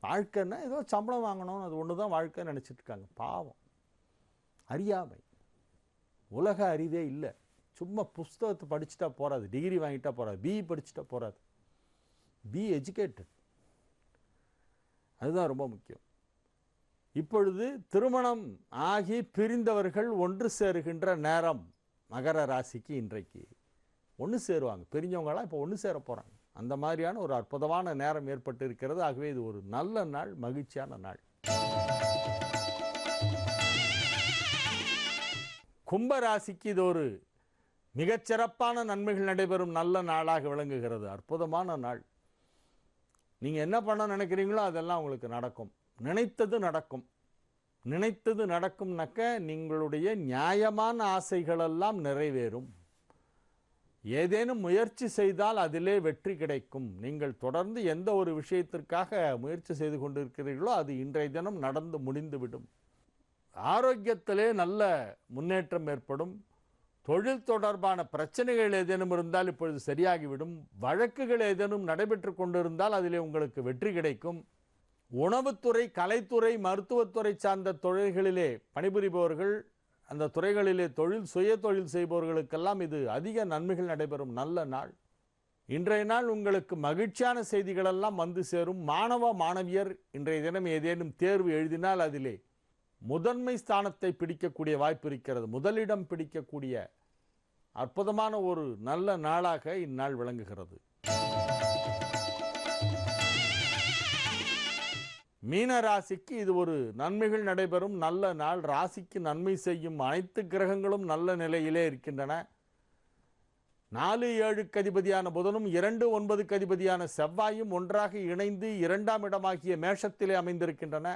வாழ்க்கைன்னா ஏதோ சம்பளம் வாங்கணும், அது ஒன்று தான் வாழ்க்கைன்னு நினச்சிட்ருக்காங்க. பாவம், அறியாமை, உலக அறிவே இல்லை. சும்மா புஸ்தகத்தை படிச்சுட்டா போகாது, டிகிரி வாங்கிட்டா போகாது, பிஇ படிச்சுட்டா போகாது, பி எஜுகேட்டட், அதுதான் ரொம்ப முக்கியம். இப்பொழுது திருமணம் ஆகி பிரிந்தவர்கள் ஒன்று சேருகின்ற நேரம். மகர ராசிக்கு இன்றைக்கு ஒன்று சேருவாங்க. பிரிஞ்சவங்களாம் இப்போ ஒன்று சேர போகிறாங்க. அந்த மாதிரியான ஒரு அற்புதமான நேரம் ஏற்பட்டு இருக்கிறது. ஆகவே இது ஒரு நல்ல நாள், மகிழ்ச்சியான நாள். கும்பராசிக்கு இது ஒரு மிகச்சிறப்பான நன்மைகள் நடைபெறும் நல்ல நாளாக விளங்குகிறது. அற்புதமான நாள். நீங்கள் என்ன பண்ண நினைக்கிறீங்களோ அதெல்லாம் உங்களுக்கு நடக்கும். நினைத்தது நடக்கும். நினைத்தது நடக்கும்னாக்க நீங்களுடைய நியாயமான ஆசைகளெல்லாம் நிறைவேறும். ஏதேனும் முயற்சி செய்தால் அதிலே வெற்றி கிடைக்கும். நீங்கள் தொடர்ந்து எந்த ஒரு விஷயத்திற்காக முயற்சி செய்து கொண்டிருக்கிறீர்களோ அது இன்றைய தினம் நடந்து முடிந்துவிடும். ஆரோக்கியத்திலே நல்ல முன்னேற்றம் ஏற்படும். தொழில் தொடர்பான பிரச்சனைகள் ஏதேனும் இருந்தால் இப்பொழுது சரியாகிவிடும். வழக்குகள் ஏதேனும் நடைபெற்று கொண்டிருந்தால் அதிலே உங்களுக்கு வெற்றி கிடைக்கும். உணவுத்துறை, கலைத்துறை, மருத்துவத்துறை சார்ந்த தொழில்களிலே பணிபுரிபவர்கள், அந்த துறைகளிலே சுய தொழில் செய்பவர்களுக்கெல்லாம் இது அதிக நன்மைகள் நடைபெறும் நல்ல நாள். இன்றைய நாள் உங்களுக்கு மகிழ்ச்சியான செய்திகளெல்லாம் வந்து சேரும். மாணவ மாணவியர் இன்றைய தினம் ஏதேனும் தேர்வு எழுதினால் அதிலே முதன்மை ஸ்தானத்தை பிடிக்கக்கூடிய வாய்ப்பு இருக்கிறது. முதலிடம் பிடிக்கக்கூடிய அற்புதமான ஒரு நல்ல நாளாக இந்நாள் விளங்குகிறது. மீன ராசிக்கு இது ஒரு நன்மைகள் நடைபெறும் நல்ல நாள். ராசிக்கு நன்மை செய்யும் அனைத்து கிரகங்களும் நல்ல நிலையிலே இருக்கின்றன. 4-7க்கு அதிபதியான புதனும் 2-9க்கு அதிபதியான செவ்வாயும் ஒன்றாக இணைந்து 2ஆம் இடமாகிய மேஷத்திலே அமைந்திருக்கின்றன.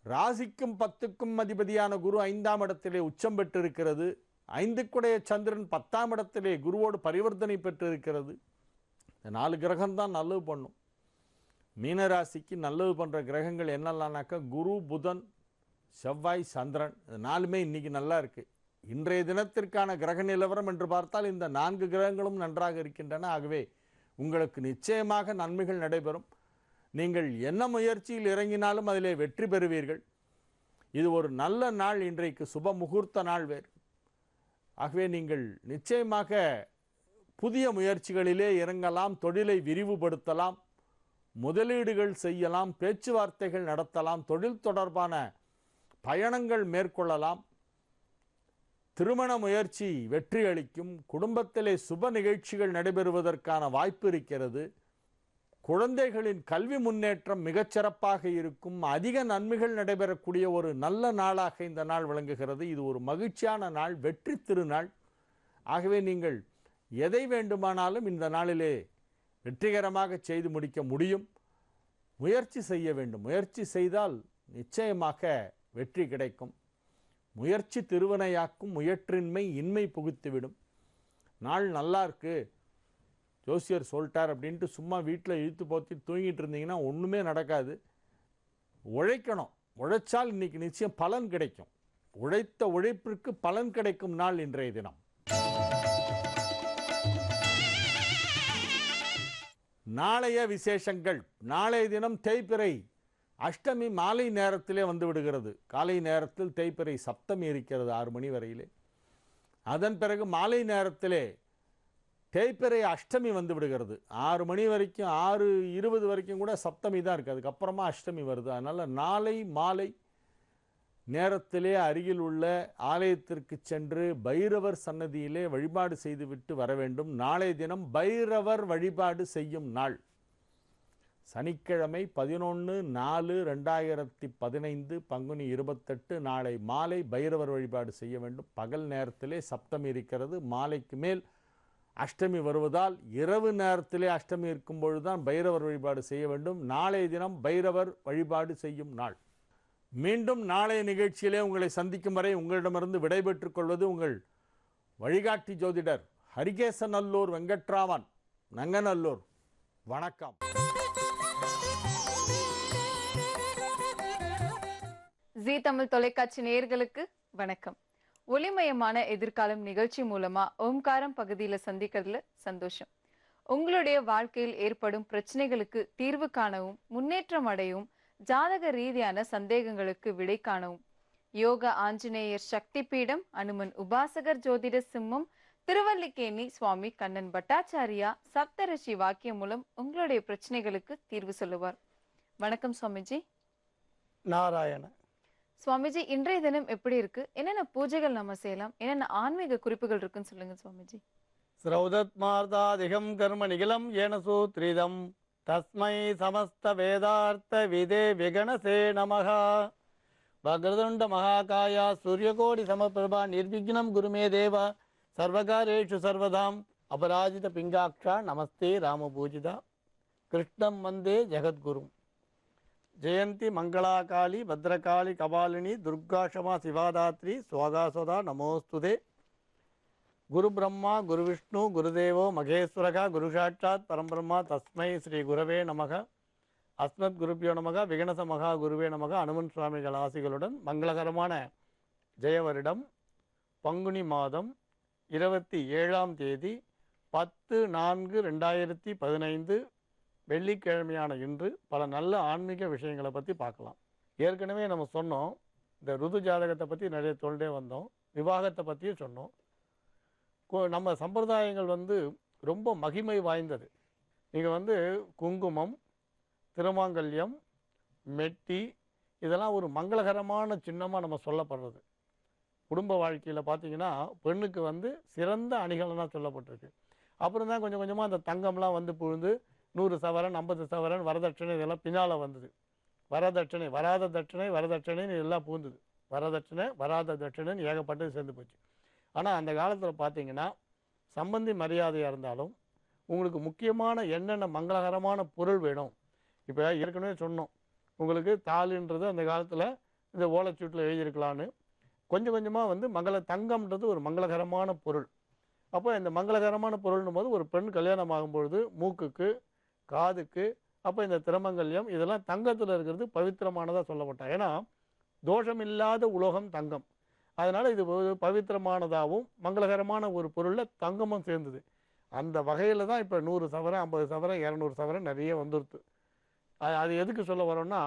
ராசிக்கும் 10க்கும் அதிபதியான குரு 5ஆம் இடத்திலே உச்சம் பெற்றிருக்கிறது. 5க்குடைய சந்திரன் 10ஆம் இடத்திலே குருவோடு பரிவர்த்தனை பெற்றிருக்கிறது. இந்த 4 கிரகம்தான் நல்லது பண்ணும். மீனராசிக்கு நல்லது பண்ணுற கிரகங்கள் என்னெல்லாம்னாக்கா குரு, புதன், செவ்வாய், சந்திரன். இது 4மே இன்றைக்கி நல்லா இருக்குது. இன்றைய தினத்திற்கான கிரக நிலவரம் என்று பார்த்தால் இந்த 4 கிரகங்களும் நன்றாக இருக்கின்றன. ஆகவே உங்களுக்கு நிச்சயமாக நன்மைகள் நடைபெறும். நீங்கள் என்ன முயற்சியில் இறங்கினாலும் அதிலே வெற்றி பெறுவீர்கள். இது ஒரு நல்ல நாள். இன்றைக்கு சுப முகூர்த்த நாள் வேறு. ஆகவே நீங்கள் நிச்சயமாக புதிய முயற்சிகளிலே இறங்கலாம். தொழிலை விரிவுபடுத்தலாம். முதலீடுகள் செய்யலாம். பேச்சுவார்த்தைகள் நடத்தலாம். தொழில் தொடர்பான பயணங்கள் மேற்கொள்ளலாம். திருமண முயற்சி வெற்றி அளிக்கும். குடும்பத்திலே சுப நிகழ்ச்சிகள் நடைபெறுவதற்கான வாய்ப்பு இருக்கிறது. குழந்தைகளின் கல்வி முன்னேற்றம் மிகச்சிறப்பாக இருக்கும். அதிக நன்மைகள் நடைபெறக்கூடிய ஒரு நல்ல நாளாக இந்த நாள் விளங்குகிறது. இது ஒரு மகிழ்ச்சியான நாள், வெற்றி திருநாள். ஆகவே நீங்கள் எதை வேண்டுமானாலும் இந்த நாளிலே வெற்றிகரமாக செய்து முடிக்க முடியும். முயற்சி செய்ய வேண்டும். முயற்சி செய்தால் நிச்சயமாக வெற்றி கிடைக்கும். முயற்சி திருவினையாக்கும். முயற்றின்மை இன்மை புகுத்திவிடும். நாள் நல்லா இருக்கு, ஜோசியர் சொல்லிட்டார் அப்படின்ட்டு சும்மா வீட்டில் இழுத்து போத்தி தூங்கிட்டு இருந்தீங்கன்னா ஒன்றுமே நடக்காது. உழைக்கணும். உழைச்சால் இன்னைக்கு நிச்சயம் பலன் கிடைக்கும். உழைத்த உழைப்பிற்கு பலன் கிடைக்கும் நாள் இன்றைய தினம். நாளைய விசேஷங்கள். நாளைய தினம் தேய்பிறை அஷ்டமி மாலை நேரத்திலே வந்து விடுகிறது. காலை நேரத்தில் தேய்பிறை சப்தமி இருக்கிறது 6 மணி வரையிலே. அதன் பிறகு மாலை நேரத்திலே தேய்பிறை அஷ்டமி வந்து விடுகிறது. 6 மணி வரைக்கும், 6:20 வரைக்கும் கூட சப்தமி தான் இருக்குது. அதுக்கப்புறமா அஷ்டமி வருது. அதனால் நாளை மாலை நேரத்திலே அருகில் உள்ள ஆலயத்திற்கு சென்று பைரவர் சன்னதியிலே வழிபாடு செய்துவிட்டு வர வேண்டும். நாளை தினம் பைரவர் வழிபாடு செய்யும் நாள். சனிக்கிழமை 11/4/2015 பங்குனி 28 நாளை மாலை பைரவர் வழிபாடு செய்ய வேண்டும். பகல் நேரத்திலே சப்தமி இருக்கிறது. மாலைக்கு மேல் அஷ்டமி வருவதால் இரவு நேரத்திலே அஷ்டமி இருக்கும் பொழுதுதான் பைரவர் வழிபாடு செய்ய வேண்டும். நாளைய தினம் பைரவர் வழிபாடு செய்யும் நாள். மீண்டும் நாளைய நிகழ்ச்சியிலே உங்களை சந்திக்கும் வரை உங்களிடமிருந்து விடைபெற்றுக் கொள்வது உங்கள் வழிகாட்டி ஜோதிடர் ஹரிகேசநல்லூர் வெங்கட்ராமன், நங்கநல்லூர். வணக்கம். ஜீ தமிழ் தொலைக்காட்சி நேயர்களுக்கு வணக்கம். ஒளிமயமான எதிர்காலம் நிகழ்ச்சி மூலமா ஓம்காரம் பகுதியில சந்திக்கிறதுல சந்தோஷம். உங்களுடைய வாழ்க்கையில் ஏற்படும் பிரச்சனைகளுக்கு தீர்வு காணவும், முன்னேற்றம் அடையவும், ஜாதக ரீதியான சந்தேகங்களுக்கு விடை காணவும் யோக ஆஞ்சநேயர் சக்தி பீடம், அனுமன் உபாசகர் ஜோதிட சிம்மம், திருவல்லிக்கேணி சுவாமி கண்ணன் பட்டாச்சாரியா சப்தரிஷி வாக்கியம் மூலம் உங்களுடைய பிரச்சனைகளுக்கு தீர்வு சொல்லுவார். வணக்கம் சுவாமிஜி. நாராயண. சுவாமிஜி, இன்றைய தினம் எப்படி இருக்கு? என்னென்ன பூஜைகள் நம்ம செய்யலாம்? என்னென்ன ஆன்மீக குறிப்புகள் இருக்குன்னு சொல்லுங்க சுவாமிஜி. ஸ்ரௌதத்மார்த்தாதிகம் கர்ம நிகிலம் ஏன சூத்ரிதம் தஸ்மை சமஸ்த வேதார்த்த விதே விகணசே நமஹ. வக்ரதுண்ட மகாகாயா சூரியகோடி சமபிரபா நிர்விக்னம் குருமே தேவா சர்வகாரேஷு சர்வதாம் அபராஜித பிங்காட்சா நமஸ்தே ராமபூஜிதா கிருஷ்ணம் வந்தே ஜெகத்குரும். ஜெயந்தி மங்களாகாளி பத்ரகாளி கபாலினி துர்காஷமா சிவாதாத்ரி சுவாகாசதா நமோஸ்துதே. குரு பிரம்மா குரு விஷ்ணு குருதேவோ மகேஸ்வரகா குரு சாட்சாத் பரம்பிரம்மா தஸ்மை ஸ்ரீ குரவே நமக. அஸ்மத் குருப்பியோ நமக. விகணச மகா குருவே நமக. அனுமன் சுவாமிகள் ஆசிகளுடன் மங்களகரமான ஜெயவரிடம் பங்குனி மாதம் 27ஆம் தேதி 10/4/2015 வெள்ளிக்கிழமையான இன்று பல நல்ல ஆன்மீக விஷயங்களை பற்றி பார்க்கலாம். ஏற்கனவே நம்ம சொன்னோம், இந்த ருது ஜாதகத்தை பற்றி நிறைய சொல்லிட்டே வந்தோம், விவாகத்தை பற்றியும் சொன்னோம். நம்ம சம்பிரதாயங்கள் ரொம்ப மகிமை வாய்ந்தது. நீங்கள் குங்குமம், திருமாங்கல்யம், மெட்டி இதெல்லாம் ஒரு மங்களகரமான சின்னமாக நம்ம சொல்லப்படுறது. குடும்ப வாழ்க்கையில் பார்த்தீங்கன்னா பெண்ணுக்கு சிறந்த அணிகலனாக சொல்லப்பட்டிருக்கு. அப்புறம் தான் கொஞ்சம் கொஞ்சமாக அந்த தங்கம்லாம் புழுந்து 100 சவரன் 50 சவரன் வரதட்சணை இதெல்லாம் பின்னால் வந்தது. வரதட்சணை வராத தட்சணை வரதட்சணைன்னு எல்லாம் பூந்துது. வரதட்சணை வராத தட்சணைன்னு ஏகப்பட்டது சேர்ந்து போச்சு. ஆனால் அந்த காலத்தில் பார்த்தீங்கன்னா சம்பந்தி மரியாதையாக இருந்தாலும் உங்களுக்கு முக்கியமான என்னென்ன மங்களகரமான பொருள் வேணும். இப்போ ஏற்கனவே சொன்னோம், உங்களுக்கு தாலின்றது அந்த காலத்தில் இந்த ஓலைச்சீட்டில் எழுதியிருக்கலான்னு. கொஞ்சம் கொஞ்சமாக மங்கள தங்கம்ன்றது ஒரு மங்களகரமான பொருள். அப்போ இந்த மங்களகரமான பொருள்னும் போது ஒரு பெண் கல்யாணம் ஆகும்பொழுது மூக்குக்கு காதுக்கு அப்போ இந்த திருமங்கல்யம் இதெல்லாம் தங்கத்தில் இருக்கிறது பவித்திரமானதாக சொல்லப்பட்டால். ஏன்னா தோஷமில்லாத உலோகம் தங்கம், அதனால் இது பவித்திரமானதாகவும் மங்களகரமான ஒரு பொருளில் தங்கமும் சேர்ந்தது. அந்த வகையில் தான் இப்போ 100 சவரன் 50 சவரன் 200 சவரன் நிறைய வந்துடுது. அது எதுக்கு சொல்ல வரோன்னா,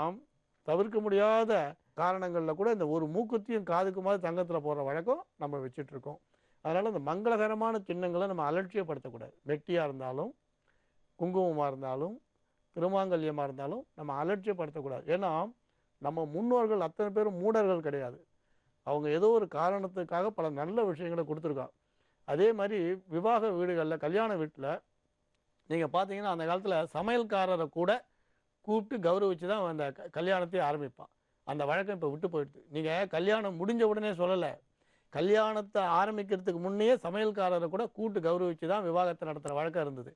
தவிர்க்க முடியாத காரணங்களில் கூட இந்த ஒரு மூக்குத்தியும் காதுக்குமாதிரி தங்கத்தில் போடுற வழக்கம் நம்ம வச்சிட்ருக்கோம். அதனால் இந்த மங்களகரமான சின்னங்களை நம்ம அலட்சியப்படுத்தக்கூடாது. மெட்டியாக இருந்தாலும் குங்குமமாக இருந்தாலும் திருமாங்கல்யமாக இருந்தாலும் நம்ம அலட்சியப்படுத்தக்கூடாது. ஏன்னா நம்ம முன்னோர்கள் அத்தனை பேரும் மூடர்கள் கிடையாது. அவங்க ஏதோ ஒரு காரணத்துக்காக பல நல்ல விஷயங்களை கொடுத்துருக்காங்க. அதே மாதிரி விவாக வீடுகளில் கல்யாண வீட்டில் நீங்கள் பார்த்தீங்கன்னா அந்த காலத்தில் சமையல்காரரை கூட கூப்பிட்டு கௌரவிச்சு தான் அந்த கல்யாணத்தையே ஆரம்பிப்பான். அந்த வழக்கம் இப்போ விட்டு போயிடுது. நீங்கள் கல்யாணம் முடிஞ்ச உடனே சொல்லலை, கல்யாணத்தை ஆரம்பிக்கிறதுக்கு முன்னையே சமையல்காரரை கூட கூப்பிட்டு கௌரவிச்சு தான் விவாகத்தை நடத்துகிற வழக்கம் இருந்தது.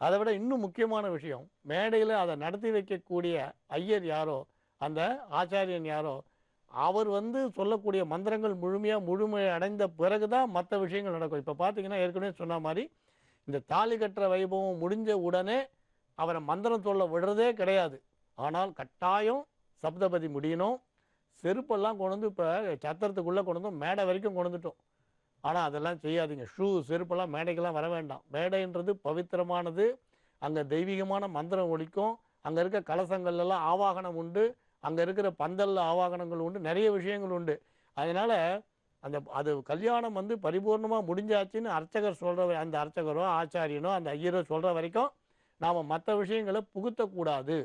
அதை விட இன்னும் முக்கியமான விஷயம், மேடையில் அதை நடத்தி வைக்கக்கூடிய ஐயர் யாரோ அந்த ஆச்சாரியன் யாரோ அவர் சொல்லக்கூடிய மந்திரங்கள் முழுமை அடைந்த பிறகு தான் மற்ற விஷயங்கள் நடக்கும். இப்போ பார்த்தீங்கன்னா ஏற்கனவே சொன்ன மாதிரி இந்த தாலி கட்டுற வைபவம் முடிஞ்ச உடனே அவரை மந்திரம் சொல்ல விடுறதே கிடையாது. ஆனால் கட்டாயம் சப்தபதி முடியணும். செருப்பெல்லாம் கொண்டு இப்போ சத்திரத்துக்குள்ளே கொண்டு மேடை வரைக்கும் கொண்டுட்டோம். ஆனால் அதெல்லாம் செய்யாதீங்க. ஷூ செருப்பெல்லாம் மேடைக்கெல்லாம் வர வேண்டாம். மேடைன்றது பவித்திரமானது. அங்கே தெய்வீகமான மந்திரம் ஒலிக்கும். அங்கே இருக்க கலசங்கள்லாம் ஆவாகனம் உண்டு, அங்கே இருக்கிற பந்தல்ல ஆவாகனங்கள் உண்டு, நிறைய விஷயங்கள் உண்டு. அதனால் அது கல்யாணம் பரிபூர்ணமாக முடிஞ்சாச்சுன்னு அர்ச்சகர் சொல்கிற அந்த அர்ச்சகரோ ஆச்சாரியனோ அந்த ஐயரோ சொல்கிற வரைக்கும் நாம் மற்ற விஷயங்களை புகுத்தக்கூடாது.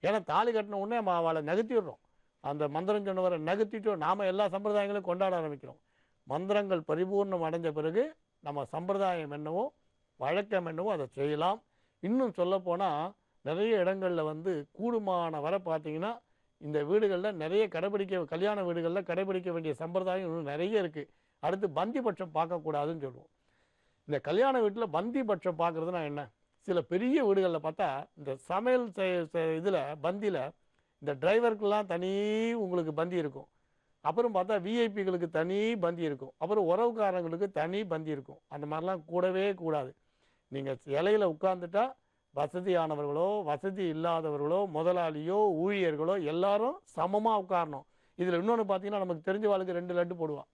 ஏன்னா தாலி கட்டின உடனே நம்ம அவளை நகர்த்திடுறோம். அந்த மந்திரம் சொன்னவரை நகர்த்திட்டோம். நாம் எல்லா சம்பிரதாயங்களையும் கொண்டாட ஆரம்பிக்கிறோம். மந்திரங்கள் பரிபூர்ணம் அடைஞ்ச பிறகு நம்ம சம்பிரதாயம் என்னவோ வழக்கம் என்னவோ அதை செய்யலாம். இன்னும் சொல்லப்போனால் நிறைய இடங்களில் கூடுமான வர பார்த்தீங்கன்னா இந்த வீடுகளில் நிறைய கல்யாண வீடுகளில் கடைபிடிக்க வேண்டிய சம்பிரதாயம் இன்னும் நிறைய இருக்குது. அடுத்து பந்திபட்சம் பார்க்கக்கூடாதுன்னு சொல்லுவோம். இந்த கல்யாண வீட்டில் பந்திபட்சம் பார்க்குறதுனா என்ன? சில பெரிய வீடுகளில் பார்த்தா இந்த சமையல் இதில் பந்தியில் இந்த டிரைவருக்கெல்லாம் தனி உங்களுக்கு பந்தி இருக்கும். அப்புறம் பார்த்தா விஐபிகளுக்கு தனி பந்தி இருக்கும். அப்புறம் உறவுக்காரங்களுக்கு தனி பந்தி இருக்கும். அந்த மாதிரிலாம் கூடவே கூடாது. நீங்கள் இலையில் உட்கார்ந்துட்டா வசதியானவர்களோ வசதி இல்லாதவர்களோ முதலாளியோ ஊழியர்களோ எல்லாரும் சமமாக உட்காரணும். இதில் இன்னொன்று பார்த்தீங்கன்னா நமக்கு தெரிஞ்ச வாழ்க்கை 2 லட்டு போடுவான்,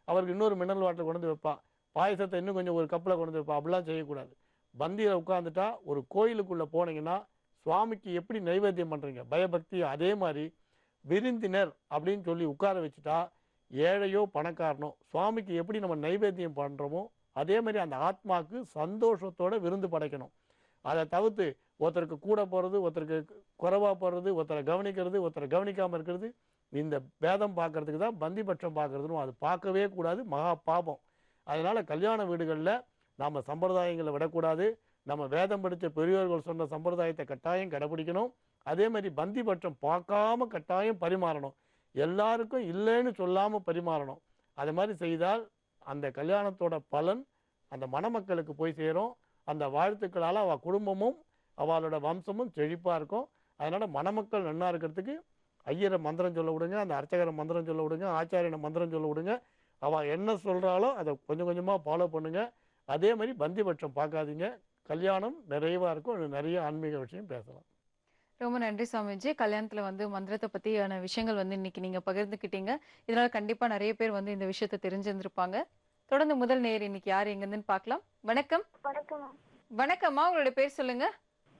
அவருக்கு இன்னொரு மினரல் வாட்டர் கொண்டு வைப்பான், பாயசத்தை இன்னும் கொஞ்சம் ஒரு கப்பில் கொண்டு வைப்பான். அப்படிலாம் செய்யக்கூடாது. பந்தியில் உட்காந்துட்டா ஒரு கோயிலுக்குள்ளே போனீங்கன்னா சுவாமிக்கு எப்படி நைவேத்தியம் பண்ணுறீங்க பயபக்தி, அதே மாதிரி விருந்தினர் அப்படின்னு சொல்லி உட்கார வச்சுட்டா ஏழையோ பணக்காரனோ சுவாமிக்கு எப்படி நம்ம நைவேத்தியம் பண்ணுறோமோ அதே மாதிரி அந்த ஆத்மாவுக்கு சந்தோஷத்தோடு விருந்து படைக்கணும். அதை தவிர்த்து ஒருத்தருக்கு கூட போகிறது, ஒருத்தருக்கு குறைவாக போகிறது, ஒருத்தரை கவனிக்கிறது, ஒருத்தரை கவனிக்காமல் இருக்கிறது, இந்த பேதம் பார்க்கறதுக்கு தான் பந்திபட்சம் பார்க்குறதுன்னு அது பார்க்கவே கூடாது. மகா பாபம். அதனால் கல்யாண வீடுகளில் நாம் சம்பிரதாயங்களை விடக்கூடாது. நம்ம வேதம் படித்த பெரியோர்கள் சொன்ன சம்பிரதாயத்தை கட்டாயம் கடைபிடிக்கணும். அதே மாதிரி பந்திபட்சம் பார்க்காம கட்டாயம் பரிமாறணும். எல்லாருக்கும் இல்லைன்னு சொல்லாமல் பரிமாறணும். அது மாதிரி செய்தால் அந்த கல்யாணத்தோட பலன் அந்த மணமக்களுக்கு போய் சேரும். அந்த வாழ்த்துக்களால் அவள் குடும்பமும் அவளோட வம்சமும் செழிப்பாக இருக்கும். அதனால் மணமக்கள் நன்னா இருக்கிறதுக்கு ஐயரை மந்திரம் சொல்ல விடுங்க, அந்த அர்ச்சகரை மந்திரம் சொல்ல விடுங்க, ஆச்சாரியனை மந்திரம் சொல்ல விடுங்க. அவள் என்ன சொல்கிறாளோ அதை கொஞ்சம் கொஞ்சமாக ஃபாலோ பண்ணுங்கள். அதே மாதிரி பந்திபட்சம் பார்க்காதீங்க. கல்யாணம் நிறைவாக இருக்கும். நிறைய ஆன்மீக விஷயம் பேசலாம். ரொம்ப நன்றி சுவாமிஜி. கல்யாணத்துல வந்து மந்திரத்தை பத்தியான விஷயங்கள் வந்து இன்னைக்கு நீங்க பகிர்ந்துக்கிட்டீங்க. இதனால கண்டிப்பா நிறைய பேர் வந்து இந்த விஷயத்தை தெரிஞ்சிருந்திருப்பாங்க. தொடர்ந்து முதல் நேயர் இன்னைக்கு யார் எங்கிருந்துன்னு பார்க்கலாம். வணக்கம். வணக்கம். வணக்கம்மா, உங்களோட பேர் சொல்லுங்க.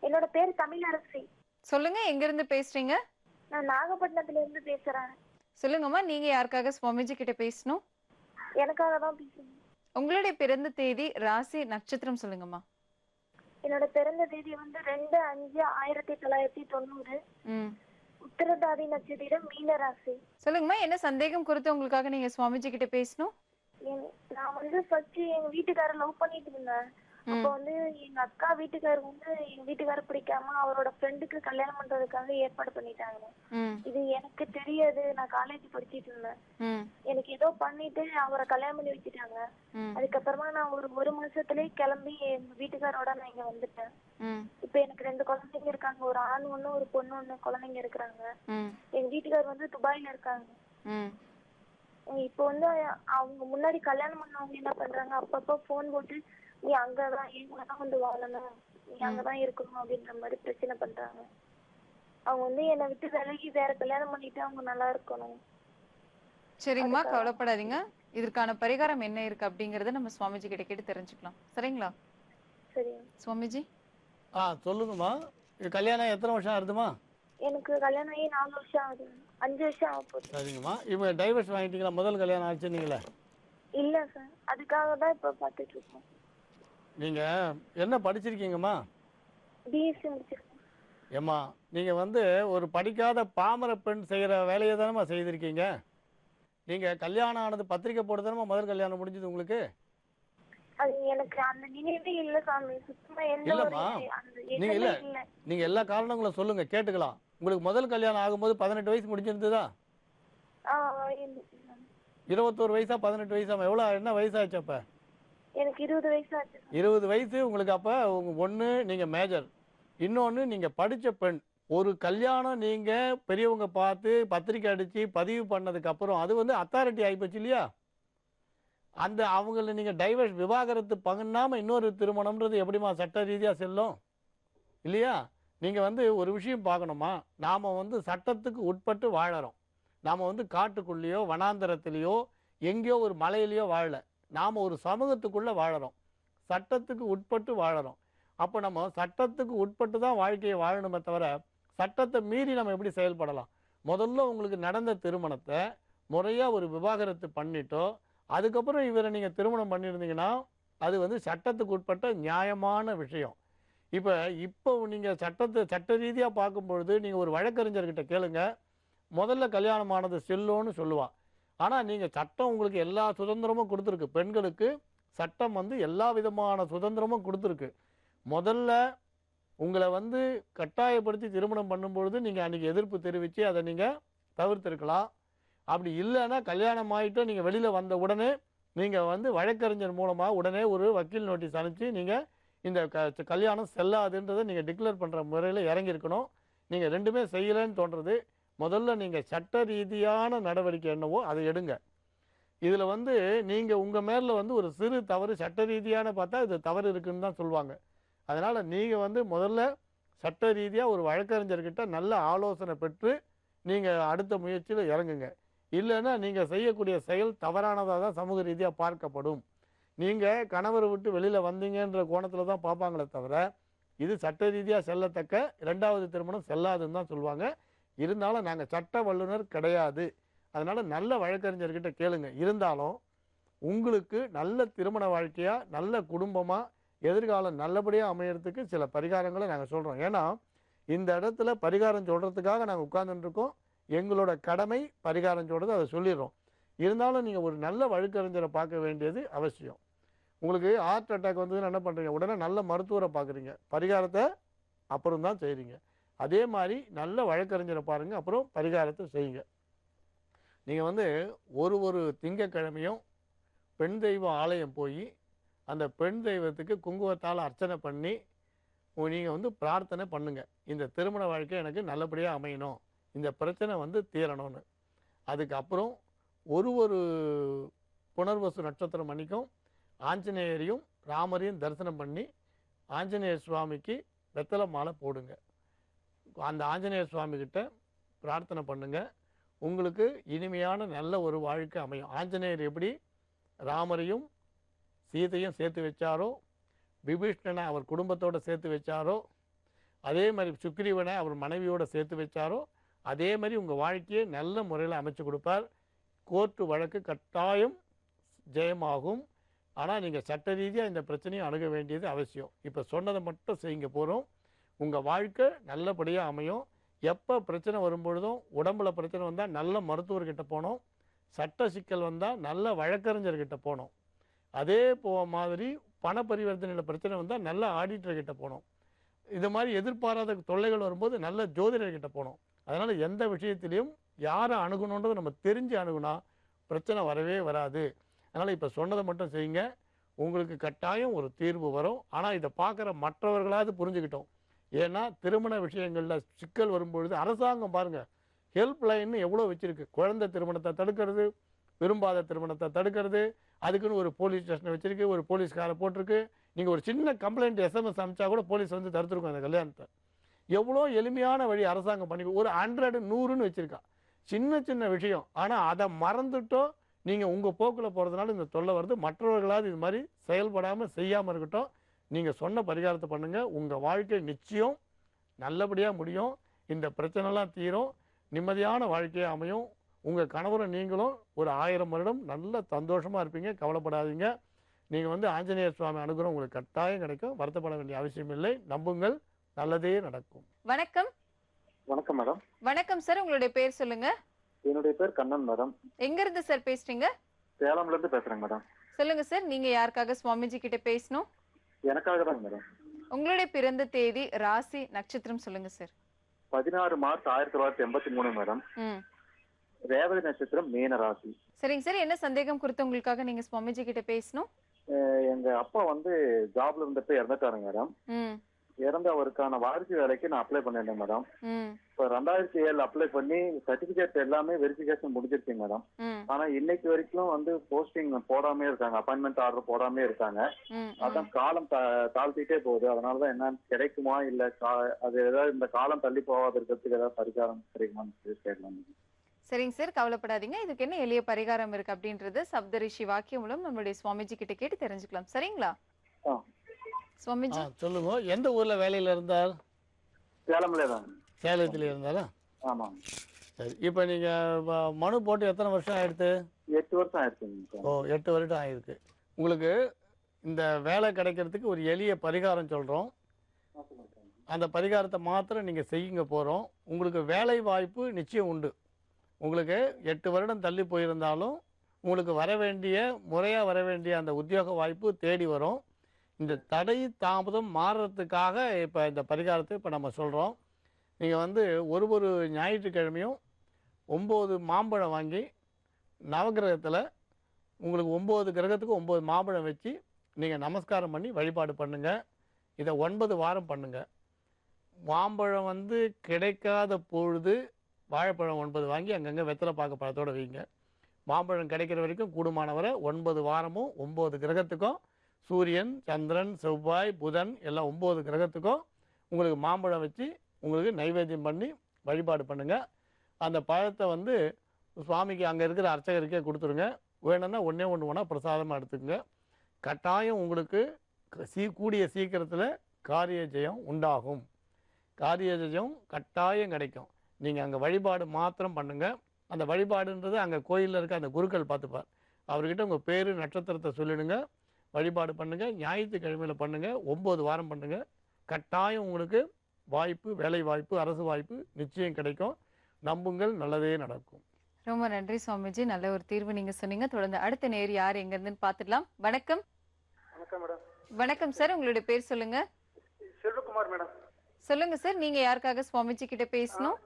என்னோட பேர் தமிழரசி. சொல்லுங்க, எங்க இருந்து பேசுறீங்க? நான் நாகப்பட்டினத்துல இருந்து பேசுறேன். சொல்லுங்கம்மா, நீங்க யாருக்காக சுவாமிஜி கிட்ட பேசணும்? எனக்காக தான் பேசுறேன். உங்களுடைய பிறந்த தேதி, ராசி, நட்சத்திரம் சொல்லுங்கம்மா. என்னோட பிறந்த தேதி வந்து 2/5/1990. உத்திரட்டாதி நட்சத்திரம், மீன ராசி. சொல்லுங்கம்மா, என்ன சந்தேகம் குறித்து உங்களுக்காக நீங்க சுவாமிஜி கிட்ட பேசணும்? நான் வந்து ஃபர்ஸ்ட் எங்க வீட்டுக்காரர் லவ் பண்ணிட்டு இருந்தேன். அப்ப வந்து எங்க அக்கா வீட்டுக்காரர் வந்து எங்க வீட்டுக்காரர் பிடிக்காம அவரோட ஃப்ரெண்டுக்கு கல்யாணம் பண்றதுக்காக ஏற்பாடு பண்ணிட்டாங்க. இது எனக்கு தெரியாது. நான் காலேஜ் படிச்சிட்டு இருந்தேன். எனக்கு ஏதோ பண்ணிட்டு அவரை கல்யாணம் பண்ணி வச்சுட்டாங்க. அதுக்கப்புறமா நான் ஒரு மாசத்துலயே கிளம்பி எங்க வீட்டுக்காரோட நான் இங்க வந்துட்டேன். இப்ப எனக்கு 2 குழந்தைங்க இருக்காங்க. ஒரு ஆண் ஒண்ணு, ஒரு பொண்ணு ஒண்ணு குழந்தைங்க இருக்கிறாங்க. எங்க வீட்டுக்காரர் வந்து துபாயில இருக்காங்க. இப்ப வந்து அவங்க முன்னாடி கல்யாணம் பண்ணவங்க என்ன பண்றாங்க, அப்பப்போ போன் போட்டு நீ அங்கதான் எங்கதான் வந்து வாழணும், நீ அங்கதான் இருக்கணும் அப்படின்ற மாதிரி பிரச்சனை பண்றாங்க. அவங்க வந்து என்னை விட்டு விலகி வேற கல்யாணம் பண்ணிட்டு அவங்க நல்லா இருக்கணும். சரிங்கம்மா, கவலைப்படாதீங்க. இதற்கான பரிகாரம் என்ன இருக்கு அப்படிங்கறத நம்ம சுவாமிஜி கிட்ட கேட்டு தெரிஞ்சுக்கலாம். சரிங்களா? சரி சுவாமிஜி. சொல்லுங்கம்மா. இது கல்யாணம் எத்தனை வருஷம் ஆகுதுமா? எனக்கு கல்யாணம் ஆகி 4 வருஷம் ஆகுது. 5 வருஷம் ஆக போகுது. சரிங்கம்மா. இப்போ டைவர்ஸ் வாங்கிட்டீங்களா? முதல் கல்யாணம் ஆச்சுன்னீங்களே. இல்ல சார், அதுக்காக தான் இப்ப பாத்துட்டு இருக்கோம். நீங்க என்ன படிச்சிருக்கீங்கம்மா? பிஎஸ்சி முடிச்சிருக்கேன். ஏம்மா, நீங்க வந்து ஒரு படிக்காத பாமர பெண் செய்யற வேலையை தானம்மா செய்திருக்கீங்க. நீங்க கல்யாணம் ஆனது பத்திரிக்கை போட்டு தானம்மா முதல் கல்யாணம் முடிஞ்சது உங்களுக்கு? அது எனக்கு அந்த நினைவே இல்ல சாமி. சுத்தமா எந்த ஒரு நீங்க இல்ல நீங்க எல்லா காரணங்களும் சொல்லுங்க, கேட்டுக்கலாம். உங்களுக்கு முதல் கல்யாணம் ஆகும்போது 18 வயசு முடிஞ்சிருந்ததா? 21 வயசா 18 வயசா? என்ன வயசாச்சு அப்ப? எனக்கு 20 வயசு ஆச்சு. 20 வயசு உங்களுக்கு. அப்ப ஒண்ணு நீங்க மேஜர், இன்னொன்னு நீங்க படிச்ச பெண். ஒரு கல்யாணம் நீங்க பெரியவங்க பார்த்து பத்திரிக்கை அடிச்சு பதிவு பண்ணதுக்கு அப்புறம் அது வந்து அத்தாரிட்டி ஆயிப்போச்சு இல்லையா? அந்த அவங்கள நீங்க டைவர்ஸ் விவாகரத்து பண்ணாம இன்னொரு திருமணம்ன்றது எப்படிமா சட்ட ரீதியா செல்லும் இல்லையா? நீங்க வந்து ஒரு விஷயம் பார்க்கணுமா, நாம வந்து சட்டத்துக்கு உட்பட்டு வாழறோம். நாம வந்து காட்டுக்குள்ளேயோ வனாந்தரத்திலேயோ எங்கேயோ ஒரு மலையிலையோ வாழல. நாம ஒரு சமூகத்துக்குள்ள வாழறோம், சட்டத்துக்கு உட்பட்டு வாழறோம். அப்போ நம்ம சட்டத்துக்கு உட்பட்டு தான் வாழ்க்கையை வாழணுமே தவிர சட்டத்தை மீறி நம்ம எப்படி செயல்படலாம்? முதல்ல உங்களுக்கு நடந்த திருமணத்தை முறையா ஒரு விவாகரத்து பண்ணிட்டோ அதுக்கப்புறம் இவரை நீங்க திருமணம் பண்ணியிருந்தீங்கன்னா அது வந்து சட்டத்துக்கு உட்பட்ட நியாயமான விஷயம். இப்போ நீங்க சட்ட ரீதியா பார்க்கும்பொழுது நீங்க ஒரு வழக்கறிஞர்கிட்ட கேளுங்க, முதல்ல கல்யாணமானது செல்லும்னு சொல்லுவா. ஆனா நீங்க சட்டம் உங்களுக்கு எல்லா சுதந்திரமும் கொடுத்துருக்கு. பெண்களுக்கு சட்டம் வந்து எல்லா விதமான சுதந்திரமும் கொடுத்துருக்கு. முதல்ல உங்களை வந்து கட்டாயப்படுத்தி திருமணம் பண்ணும்பொழுது நீங்க அன்னைக்கு எதிர்ப்பு தெரிவித்து அதை நீங்க தவிர்த்திருக்கலாம். அப்படி இல்லைன்னா கல்யாணம் ஆகிட்டு நீங்கள் வெளியில் வந்த உடனே நீங்கள் வந்து வழக்கறிஞர் மூலமாக உடனே ஒரு வக்கீல் நோட்டீஸ் அனுப்பிச்சு நீங்கள் இந்த கல்யாணம் செல்லாதுன்றதை நீங்கள் டிக்ளேர் பண்ணுற முறையில் இறங்கியிருக்கணும். நீங்கள் ரெண்டுமே செய்யலைன்னு தோன்றது. முதல்ல நீங்கள் சட்ட ரீதியான நடவடிக்கை என்னவோ அதை எடுங்க. இதில் வந்து நீங்கள் உங்கள் மேலே வந்து ஒரு சிறு தவறு சட்ட ரீதியான பார்த்தா இது தவறு இருக்குன்னு தான் சொல்லுவாங்க. அதனால் நீங்கள் வந்து முதல்ல சட்ட ரீதியாக ஒரு வழக்கறிஞர்கிட்ட நல்ல ஆலோசனை பெற்று நீங்கள் அடுத்த முயற்சியில் இறங்குங்க. இல்லைன்னா நீங்கள் செய்யக்கூடிய செயல் தவறானதாக தான் சமூக ரீதியாக பார்க்கப்படும். நீங்கள் கணவரை விட்டு வெளியில் வந்தீங்கன்ற கோணத்தில் தான் பார்ப்பாங்களே தவிர இது சட்ட ரீதியாக செல்லத்தக்க 2வது திருமணம் செல்லாதுன்னு தான் சொல்லுவாங்க. இருந்தாலும் நாங்கள் சட்ட வல்லுநர் கிடையாது. அதனால் நல்ல வழக்கறிஞர்கிட்ட கேளுங்க. இருந்தாலும் உங்களுக்கு நல்ல திருமண வாழ்க்கையாக நல்ல குடும்பமாக எதிர்காலம் நல்லபடியாக அமையறதுக்கு சில பரிகாரங்களை நாங்கள் சொல்கிறோம். ஏன்னா இந்த இடத்துல பரிகாரம் சொல்கிறதுக்காக நாங்கள் உட்கார்ந்துருக்கோம். எங்களோட கடமை பரிகாரம் சொல்கிறது, அதை சொல்லிடுறோம். இருந்தாலும் நீங்கள் ஒரு நல்ல வழக்கறிஞரை பார்க்க வேண்டியது அவசியம். உங்களுக்கு ஹார்ட் அட்டாக் வந்ததுன்னு என்ன பண்ணுறீங்க? உடனே நல்ல மருத்துவரை பார்க்குறீங்க, பரிகாரத்தை அப்புறம் தான் செய்கிறீங்க. அதே மாதிரி நல்ல வழக்கறிஞரை பாருங்கள், அப்புறம் பரிகாரத்தை செய்யுங்க. நீங்கள் வந்து ஒரு திங்கக்கிழமையும் பெண் தெய்வ ஆலயம் போய் அந்த பெண் தெய்வத்துக்கு குங்குமத்தால் அர்ச்சனை பண்ணி நீங்கள் வந்து பிரார்த்தனை பண்ணுங்க, இந்த திருமண வாழ்க்கை எனக்கு நல்லபடியாக அமையணும், இந்த பிரச்சனை வந்து தீரணும்னு. அதுக்கப்புறம் ஒரு புனர்வசு நட்சத்திரம் அன்னைக்கும் ஆஞ்சநேயரையும் ராமரையும் தரிசனம் பண்ணி ஆஞ்சநேயர் சுவாமிக்கு வெத்தலை மாலை போடுங்க. அந்த ஆஞ்சநேயர் சுவாமிகிட்ட பிரார்த்தனை பண்ணுங்க, உங்களுக்கு இனிமையான நல்ல ஒரு வாழ்க்கை அமையும். ஆஞ்சநேயர் எப்படி ராமரையும் சீதையும் சேர்த்து வச்சாரோ, விபீஷ்ணனை அவர் குடும்பத்தோடு சேர்த்து வச்சாரோ, அதே மாதிரி சுக்ரீவனை அவர் மனைவியோடு சேர்த்து வச்சாரோ, அதே மாதிரி உங்கள் வாழ்க்கையை நல்ல முறையில் அமைச்சு கொடுப்பார். கோர்ட்டு வழக்கு கட்டாயம் ஜெயமாகும். ஆனால் நீங்கள் சட்ட ரீதியாக இந்த பிரச்சனையை அணுக வேண்டியது அவசியம். இப்போ சொன்னதை மட்டும் செய்யுங்க போகிறோம், உங்கள் வாழ்க்கை நல்லபடியாக அமையும். எப்போ பிரச்சனை வரும்பொழுதும் உடம்புல பிரச்சனை வந்தால் நல்ல மருத்துவர்கிட்ட போகணும், சட்ட சிக்கல் வந்தால் நல்ல வழக்கறிஞர்கிட்ட போகணும். அதே மாதிரி பண பரிவர்த்தனையில் பிரச்சனை வந்தால் நல்ல ஆடிட்டர்கிட்ட போகணும். இது மாதிரி எதிர்பாராத தொல்லைகள் வரும்போது நல்ல ஜோதிடர்கிட்ட போகணும். அதனால் எந்த விஷயத்திலையும் யாரை அணுகணுன்றதை நம்ம தெரிஞ்சு அணுகுனா பிரச்சனை வரவே வராது. அதனால் இப்போ சொன்னதை மட்டும் செய்யுங்க, உங்களுக்கு கட்டாயம் ஒரு தீர்வு வரும். ஆனால் இதை பார்க்குற மற்றவர்களாவது புரிஞ்சுக்கிட்டோம். ஏன்னா திருமண விஷயங்களில் சிக்கல் வரும்பொழுது அரசாங்கம் பாருங்கள் ஹெல்ப் லைன்னு எவ்வளோ வச்சுருக்கு. குழந்தை திருமணத்தை தடுக்கிறது, விரும்பாத திருமணத்தை தடுக்கிறது, அதுக்குன்னு ஒரு போலீஸ் ஸ்டேஷனை வச்சுருக்கு, ஒரு போலீஸ்காரை போட்டிருக்கு. நீங்கள் ஒரு சின்ன கம்ப்ளைண்ட் SMS அனுப்பிச்சா கூட போலீஸ் வந்து தடுத்துருக்கோம் அந்த கல்யாணத்தை. எவ்வளோ எளிமையான வழி அரசாங்கம் பண்ணி ஒரு 100 100ன்னு வச்சுருக்கா. சின்ன சின்ன விஷயம், ஆனால் அதை மறந்துட்டோ நீங்கள் உங்கள் போக்கில் போகிறதுனால இந்த தொல்லை வருது. மற்றவர்களாவது இது மாதிரி செயல்படாமல் செய்யாமல் இருக்கட்டும். நீங்கள் சொன்ன பரிகாரத்தை பண்ணுங்கள், உங்கள் வாழ்க்கை நிச்சயம் நல்லபடியாக முடியும். இந்த பிரச்சனைலாம் தீரும், நிம்மதியான வாழ்க்கையாக அமையும். உங்கள் கணவரும் நீங்களும் ஒரு 1000 வருடம் நல்ல சந்தோஷமாக இருப்பீங்க, கவலைப்படாதீங்க. நீங்கள் வந்து ஆஞ்சநேயர் சுவாமி அனுகிரகம் உங்களுக்கு கட்டாயம் கிடைக்கும், வருத்தப்பட வேண்டிய அவசியம் இல்லை. நம்புங்கள், நல்லதே நடக்கும். வணக்கம். வணக்கம் மேடம். வணக்கம் சார், உங்களுடைய பேர் சொல்லுங்க. என்னுடைய பேர் கண்ணன் மேடம். எங்க இருந்து சார் பேசுறீங்க? சேலம்ல இருந்து பேசுறேன் மேடம். சொல்லுங்க சார், நீங்க யாருக்காக சுவாமிஜி கிட்ட பேசணும்? எனக்காக தான் மேடம். உங்களுடைய பிறந்த தேதி, ராசி, நட்சத்திரம் சொல்லுங்க சார். 16 March 1983 madam. ரேவதி நட்சத்திரம், மீன ராசி. சரிங்க சார், என்ன சந்தேகம் குறித்து உங்களுக்காக நீங்க சுவாமிஜி கிட்ட பேசணும்? எங்க அப்பா வந்து ஜாப்ல இருந்தப்ப இறந்துட்டாரு மேடம். இறந்து அவருக்கான வாரிசு வேலைக்கு நான் அப்ளை பண்ணிருந்தேன் மேடம். இப்போ 2007 அப்ளை பண்ணி சர்டிபிகேட் எல்லாமே வெரிஃபிகேஷன் முடிஞ்சிருச்சு மேடம். ஆனா இன்னைக்கு வரைக்கும் வந்து போஸ்டிங் போடாமே இருக்காங்க, அப்பாயின்மெண்ட் ஆர்டர் போடாமே இருக்காங்க. அதான் காலம் தாழ்த்திட்டே போகுது. அதனாலதான் என்னன்னு கிடைக்குமா இல்ல அது ஏதாவது இந்த காலம் தள்ளி போகாத இருக்கிறதுக்கு ஏதாவது பரிகாரம் கிடைக்குமான்னு கேட்கலாம். சரிங்க சார், கவலைப்படாதீங்க. இதுக்கு என்ன எளிய பரிகாரம் இருக்கு அப்படின்றது சப்தரிஷி வாக்கியம் மூலம் நம்மளுடைய சுவாமிஜி கிட்ட கேட்டு தெரிஞ்சுக்கலாம். சரிங்களா சுவாமிஜி? சொல்லுங்க. எந்த ஊர்ல வேலையில இருந்தார்? சேலம்ல தான். சேலத்துல இருந்தாரா? ஆமா. சரி, இப்போ நீங்க மனு போட்டு எத்தனை வருஷம் ஆயிடுது? 8 வருஷம் ஆயிடுச்சு. ஓ, 8 வருடம் ஆயிருக்கு. உங்களுக்கு இந்த வேலை கிடைக்கிறதுக்கு ஒரு எளிய பரிகாரம் சொல்றோம். அந்த பரிகாரத்தை மாத்திரம் நீங்க செய்யுங்க போறோம். உங்களுக்கு வேலை வாய்ப்பு நிச்சயம் உண்டு. உங்களுக்கு 8 வருடம் தள்ளி போயிருந்தாலும் உங்களுக்கு முறையாக வர வேண்டிய அந்த உத்தியோக வாய்ப்பு தேடி வரும். இந்த தடை தாமதம் மாறுறதுக்காக இப்போ இந்த பரிகாரத்தை இப்போ நம்ம சொல்கிறோம். நீங்கள் வந்து ஒரு ஞாயிற்றுக்கிழமையும் 9 மாம்பழம் வாங்கி நவகிரகத்தில் உங்களுக்கு 9 கிரகத்துக்கு 9 மாம்பழம் வச்சு நீங்கள் நமஸ்காரம் பண்ணி வழிபாடு பண்ணுங்கள். இதை 9 வாரம் பண்ணுங்கள். மாம்பழம் வந்து கிடைக்காத பொழுது வாழைப்பழம் 9 வாங்கி அங்கங்கே வெத்தலை பாக்கு பழத்தோடு வைங்க. மாம்பழம் கிடைக்கிற வரைக்கும் கூடுமானவரை 9 வாரமும் 9 கிரகத்துக்கும், சூரியன், சந்திரன், செவ்வாய், புதன் எல்லாம் 9 கிரகத்துக்கும் உங்களுக்கு மாம்பழம் வச்சு உங்களுக்கு நைவேத்தியம் பண்ணி வழிபாடு பண்ணுங்கள். அந்த பழத்தை வந்து சுவாமிக்கு அங்கே இருக்கிற அர்ச்சகருக்கே கொடுத்துருங்க. வேணும்னா ஒன்று பிரசாதமாக எடுத்துக்கோங்க. கட்டாயம் உங்களுக்கு கூடிய சீக்கிரத்தில் காரிய ஜெயம் உண்டாகும். காரிய ஜெயம் கட்டாயம் கிடைக்கும். நீங்கள் அங்கே வழிபாடு மாத்திரம் பண்ணுங்கள். அந்த வழிபாடுன்றது அங்கே கோயிலில் இருக்க அந்த குருக்கள் பார்த்துப்பார். அவர்கிட்ட உங்கள் பேர் நட்சத்திரத்தை சொல்லிடுங்க, வழிபாடு பண்ணுங்கள். ஞாயிற்றுக்கிழமையில் பண்ணுங்கள், 9 வாரம் பண்ணுங்கள். கட்டாயம் உங்களுக்கு வாய்ப்பு, வேலை வாய்ப்பு, அரசு வாய்ப்பு நிச்சயம் கிடைக்கும். நம்புங்கள், நல்லதே நடக்கும். ரொம்ப நன்றி சுவாமிஜி, நல்ல ஒரு தீர்வு நீங்க சொன்னீங்க. தொடர்ந்து அடுத்த நேர் யார் எங்க இருந்துன்னு பார்த்துடலாம். வணக்கம். வணக்கம் மேடம். வணக்கம் சார், உங்களுடைய பேர் சொல்லுங்க. செல்வகுமார் மேடம். சொல்லுங்க சார், நீங்க யாருக்காக சுவாமிஜி கிட்ட பேசணும்?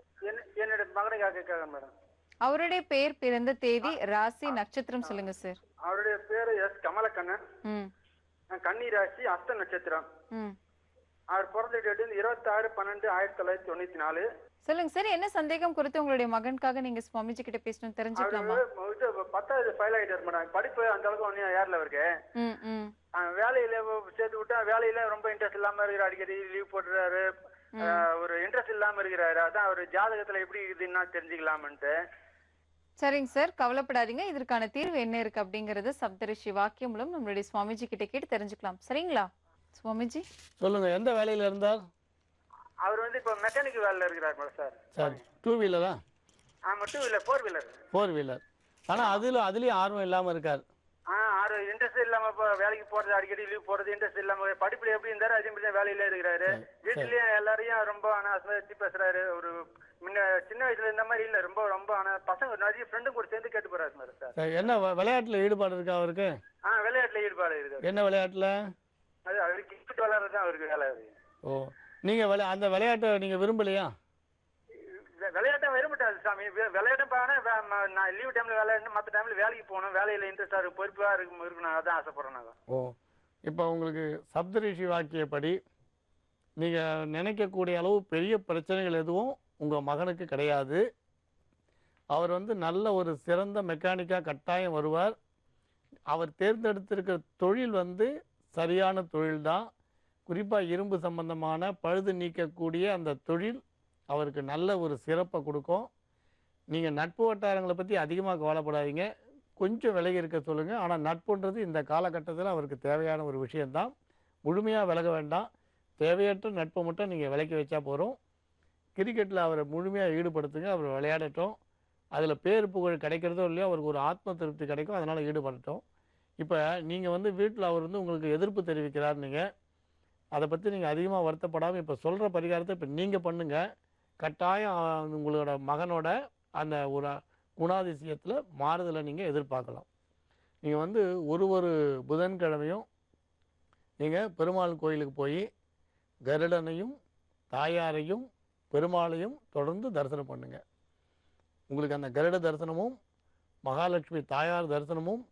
என்னோட மகனுக்காக கேட்க மேடம். அவருடைய பெயர், பிறந்த தேதி, ராசி, நட்சத்திரம் சொல்லுங்க சார். அவருடைய பேரு எஸ் கமலக்கண்ணன். கன்னி ராசி, அஸ்த நட்சத்திரம். அவர் பிறந்த டேட் 26/12/1994. சொல்லுங்க சார், என்ன சந்தேகம் குறித்து உங்களுடைய மகனுக்காக நீங்க சுவாமிஜி கிட்ட பேசணும் தெரிஞ்சுக்கலாமா? 10வது ஃபைல் ஆயிட்டாரு மேடம். படிப்பு அந்த அளவுக்கு ஒன்னும் ஏறல இருக்கு. வேலையில சேர்த்து விட்டா வேலையில ரொம்ப இன்ட்ரெஸ்ட் இல்லாம இருக்கிறாரு. அடிக்கடி லீவ் போட்டுறாரு. ஒரு இன்ட்ரெஸ்ட் இல்லாம இருக்கிறாரு. அதான் ஒரு ஜாதகத்துல எப்படி இருக்குதுன்னா தெரிஞ்சுக்கலாம்ட்டு. சரிங்க சார், கவலைப்படாதீங்க. இதற்கான தீர்வு என்ன இருக்கு அப்படிங்கறத சப்தரிஷி வாக்கியம் மூலம் நம்மளுடைய சுவாமிஜி கிட்ட கேட்டு தெரிஞ்சுக்கலாம். சரிங்களா சுவாமிஜி? சொல்லுங்க, எந்த வேலையில இருந்தார்? அவர் இப்ப மெக்கானிக் வேலையில இருக்கிறார் சார். சரி, 2 வீலரா? ஆமா, 2 வீலர், 4 வீலர். 4 வீலர். ஆனா அதுலயும் ஆர்வம் இல்லாம இருக்காரு. இன்ட்ரெஸ்ட் இல்லாம வேலைக்கு போறது, அடிக்கடி லீவ் போறது, இன்ட்ரெஸ்ட் இல்லாம படிப்புல எப்படி இருந்தாரு அதே மாதிரி வேலையில இருக்கிறாரு. வீட்லயும் எல்லாரையும் ரொம்ப அனாவசியமா பேசுறாரு. ஒரு முன்ன சின்ன வயசுல இருந்த மாதிரி இல்ல, ரொம்ப ரொம்ப பசங்க நிறைய ஃப்ரெண்டும் கூட சேர்ந்து கேட்டு போறாரு சார். என்ன விளையாட்டுல ஈடுபாடு இருக்கா அவருக்கு? விளையாட்டுல ஈடுபாடு இருக்கு. என்ன விளையாட்டுல? அது அவருக்கு கிரிக்கெட் விளையாடுறதுதான் அவருக்கு வேலை. ஓ, நீங்க அந்த விளையாட்டை நீங்க விரும்பலையா? விளையாட்டை விரும்பிட்டாரு சாமி. விளையாட்டும் நான் லீவ் டைம்ல விளையாடணும், மற்ற டைம்ல வேலைக்கு போகணும், வேலையில இன்ட்ரெஸ்டா இருக்கு, பொறுப்பா இருக்கணும், அதான் ஆசைப்படுறேன். ஓ, இப்போ உங்களுக்கு சப்தரிஷி வாக்கியப்படி நீங்க நினைக்கக்கூடிய அளவு பெரிய பிரச்சனைகள் எதுவும் உங்க மகனுக்கு கிடையாது. அவர் நல்ல ஒரு சிறந்த மெக்கானிக்கா கட்டாயம் வருவார். அவர் தேர்ந்தெடுத்திருக்கிற தொழில் சரியான தொழில் தான். குறிப்பாக இரும்பு சம்பந்தமான பழுது நீக்கக்கூடிய அந்த தொழில் அவருக்கு நல்ல ஒரு சிறப்பை கொடுக்கும். நீங்கள் நட்பு வட்டாரங்களை பற்றி அதிகமாக கவலைப்படாதீங்க, கொஞ்சம் விலகி இருக்க சொல்லுங்கள். ஆனால் நட்புன்றது இந்த காலகட்டத்தில் அவருக்கு தேவையான ஒரு விஷயந்தான். முழுமையாக விலக வேண்டாம், தேவையற்ற நட்பை மட்டும் நீங்கள் விலக்கி வச்சா போகிறோம். கிரிக்கெட்டில் அவரை முழுமையாக ஈடுபடுத்துங்க, அவர் விளையாடட்டும். அதில் பேர் புகழ் கிடைக்கிறதோ இல்லையோ அவருக்கு ஒரு ஆத்ம திருப்தி கிடைக்கும், அதனால் ஈடுபடட்டும். இப்போ நீங்கள் வீட்டில் அவர் உங்களுக்கு எதிர்ப்பு தெரிவிக்கிறார். நீங்கள் அதை பற்றி நீங்கள் அதிகமாக வருத்தப்படாமல் இப்போ சொல்கிற பரிகாரத்தை இப்போ நீங்கள் பண்ணுங்கள். கட்டாயம் உங்களோட மகனோட அந்த ஒரு குணாதிசயத்தில் மாறுதலை நீங்கள் எதிர்பார்க்கலாம். நீங்கள் ஒரு புதன்கிழமையும் நீங்கள் பெருமாள் கோயிலுக்கு போய் கருடனையும் தாயாரையும் பெருமாளையும் தொடர்ந்து தரிசனம் பண்ணுங்கள். உங்களுக்கு அந்த கருட தரிசனமும் மகாலட்சுமி தாயார் தரிசனமும்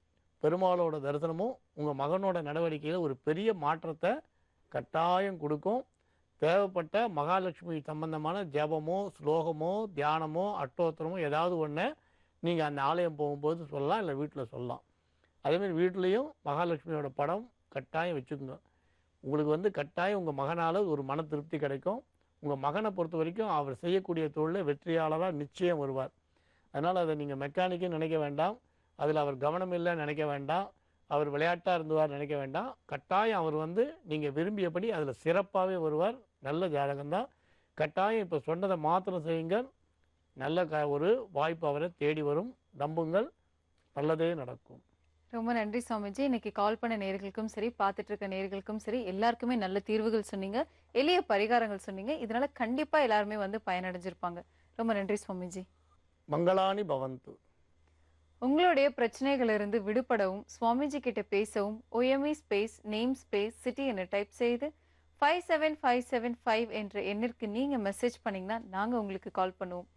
பெருமாளோட தரிசனமும் உங்கள் மகனோட நடவடிக்கையில் ஒரு பெரிய மாற்றத்தை கட்டாயம் கொடுக்கும். தேவைப்பட்ட மகாலட்சுமி சம்பந்தமான ஜபமோ ஸ்லோகமோ தியானமோ அட்டோத்திரமோ ஏதாவது ஒன்று நீங்கள் அந்த ஆலயம் போகும்போது சொல்லலாம், இல்லை வீட்டில் சொல்லலாம். அதேமாதிரி வீட்லேயும் மகாலட்சுமியோட படம் கட்டாயம் வச்சுக்கோங்க. உங்களுக்கு கட்டாயம் உங்கள் மகனால் ஒரு மன திருப்தி கிடைக்கும். உங்கள் மகனை பொறுத்த வரைக்கும் அவர் செய்யக்கூடிய தொழிலில் வெற்றியாளராக நிச்சயம் வருவார். அதனால் அதை நீங்கள் மெக்கானிக்கும் நினைக்க வேண்டாம், அதில் அவர் கவனம் இல்லைன்னு நினைக்க வேண்டாம், அவர் விளையாட்டாக இருந்துவார் நினைக்க வேண்டாம். கட்டாயம் அவர் நீங்கள் விரும்பியபடி அதில் சிறப்பாகவே வருவார். நல்ல ஜாதகம்தான். கட்டாயம் இப்போ சொன்னதை மாத்திரம் செய்யுங்க, நல்ல ஒரு வாய்ப்பு அவரை தேடி வரும். நம்புங்கள், நல்லதே நடக்கும். ரொம்ப நன்றி சுவாமிஜி. இன்னைக்கு கால் பண்ண நேர்களுக்கும் சரி, பார்த்துட்டு இருக்க நேர்களுக்கும் சரி, எல்லாருக்குமே நல்ல தீர்வுகள் சொன்னீங்க, எளிய பரிகாரங்கள் சொன்னீங்க. இதனால கண்டிப்பா எல்லாருமே பயனடைஞ்சிருப்பாங்க. ரொம்ப நன்றி சுவாமிஜி. மங்களானி பவந்து. உங்களுடைய பிரச்சனைகளிலிருந்து விடுபடவும் சுவாமிஜி கிட்ட பேசவும் OME space name space city என டைப் செய்து 57575 என்ற எண்ணிற்கு நீங்க மெசேஜ் பண்ணீங்கன்னா நாங்க உங்களுக்கு கால் பண்ணுவோம்.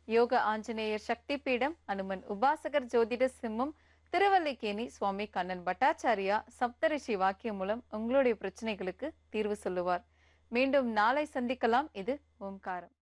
யோக ஆஞ்சநேயர் சக்தி பீடம், அனுமன் உபாசகர் ஜோதிட சிம்மம், திருவல்லிக்கேணி சுவாமி கண்ணன் பட்டாச்சாரியா சப்தரிஷி வாக்கியம் மூலம் உங்களுடைய பிரச்சனைகளுக்கு தீர்வு சொல்லுவார். மீண்டும் நாளை சந்திக்கலாம். இது ஓம்காரம்.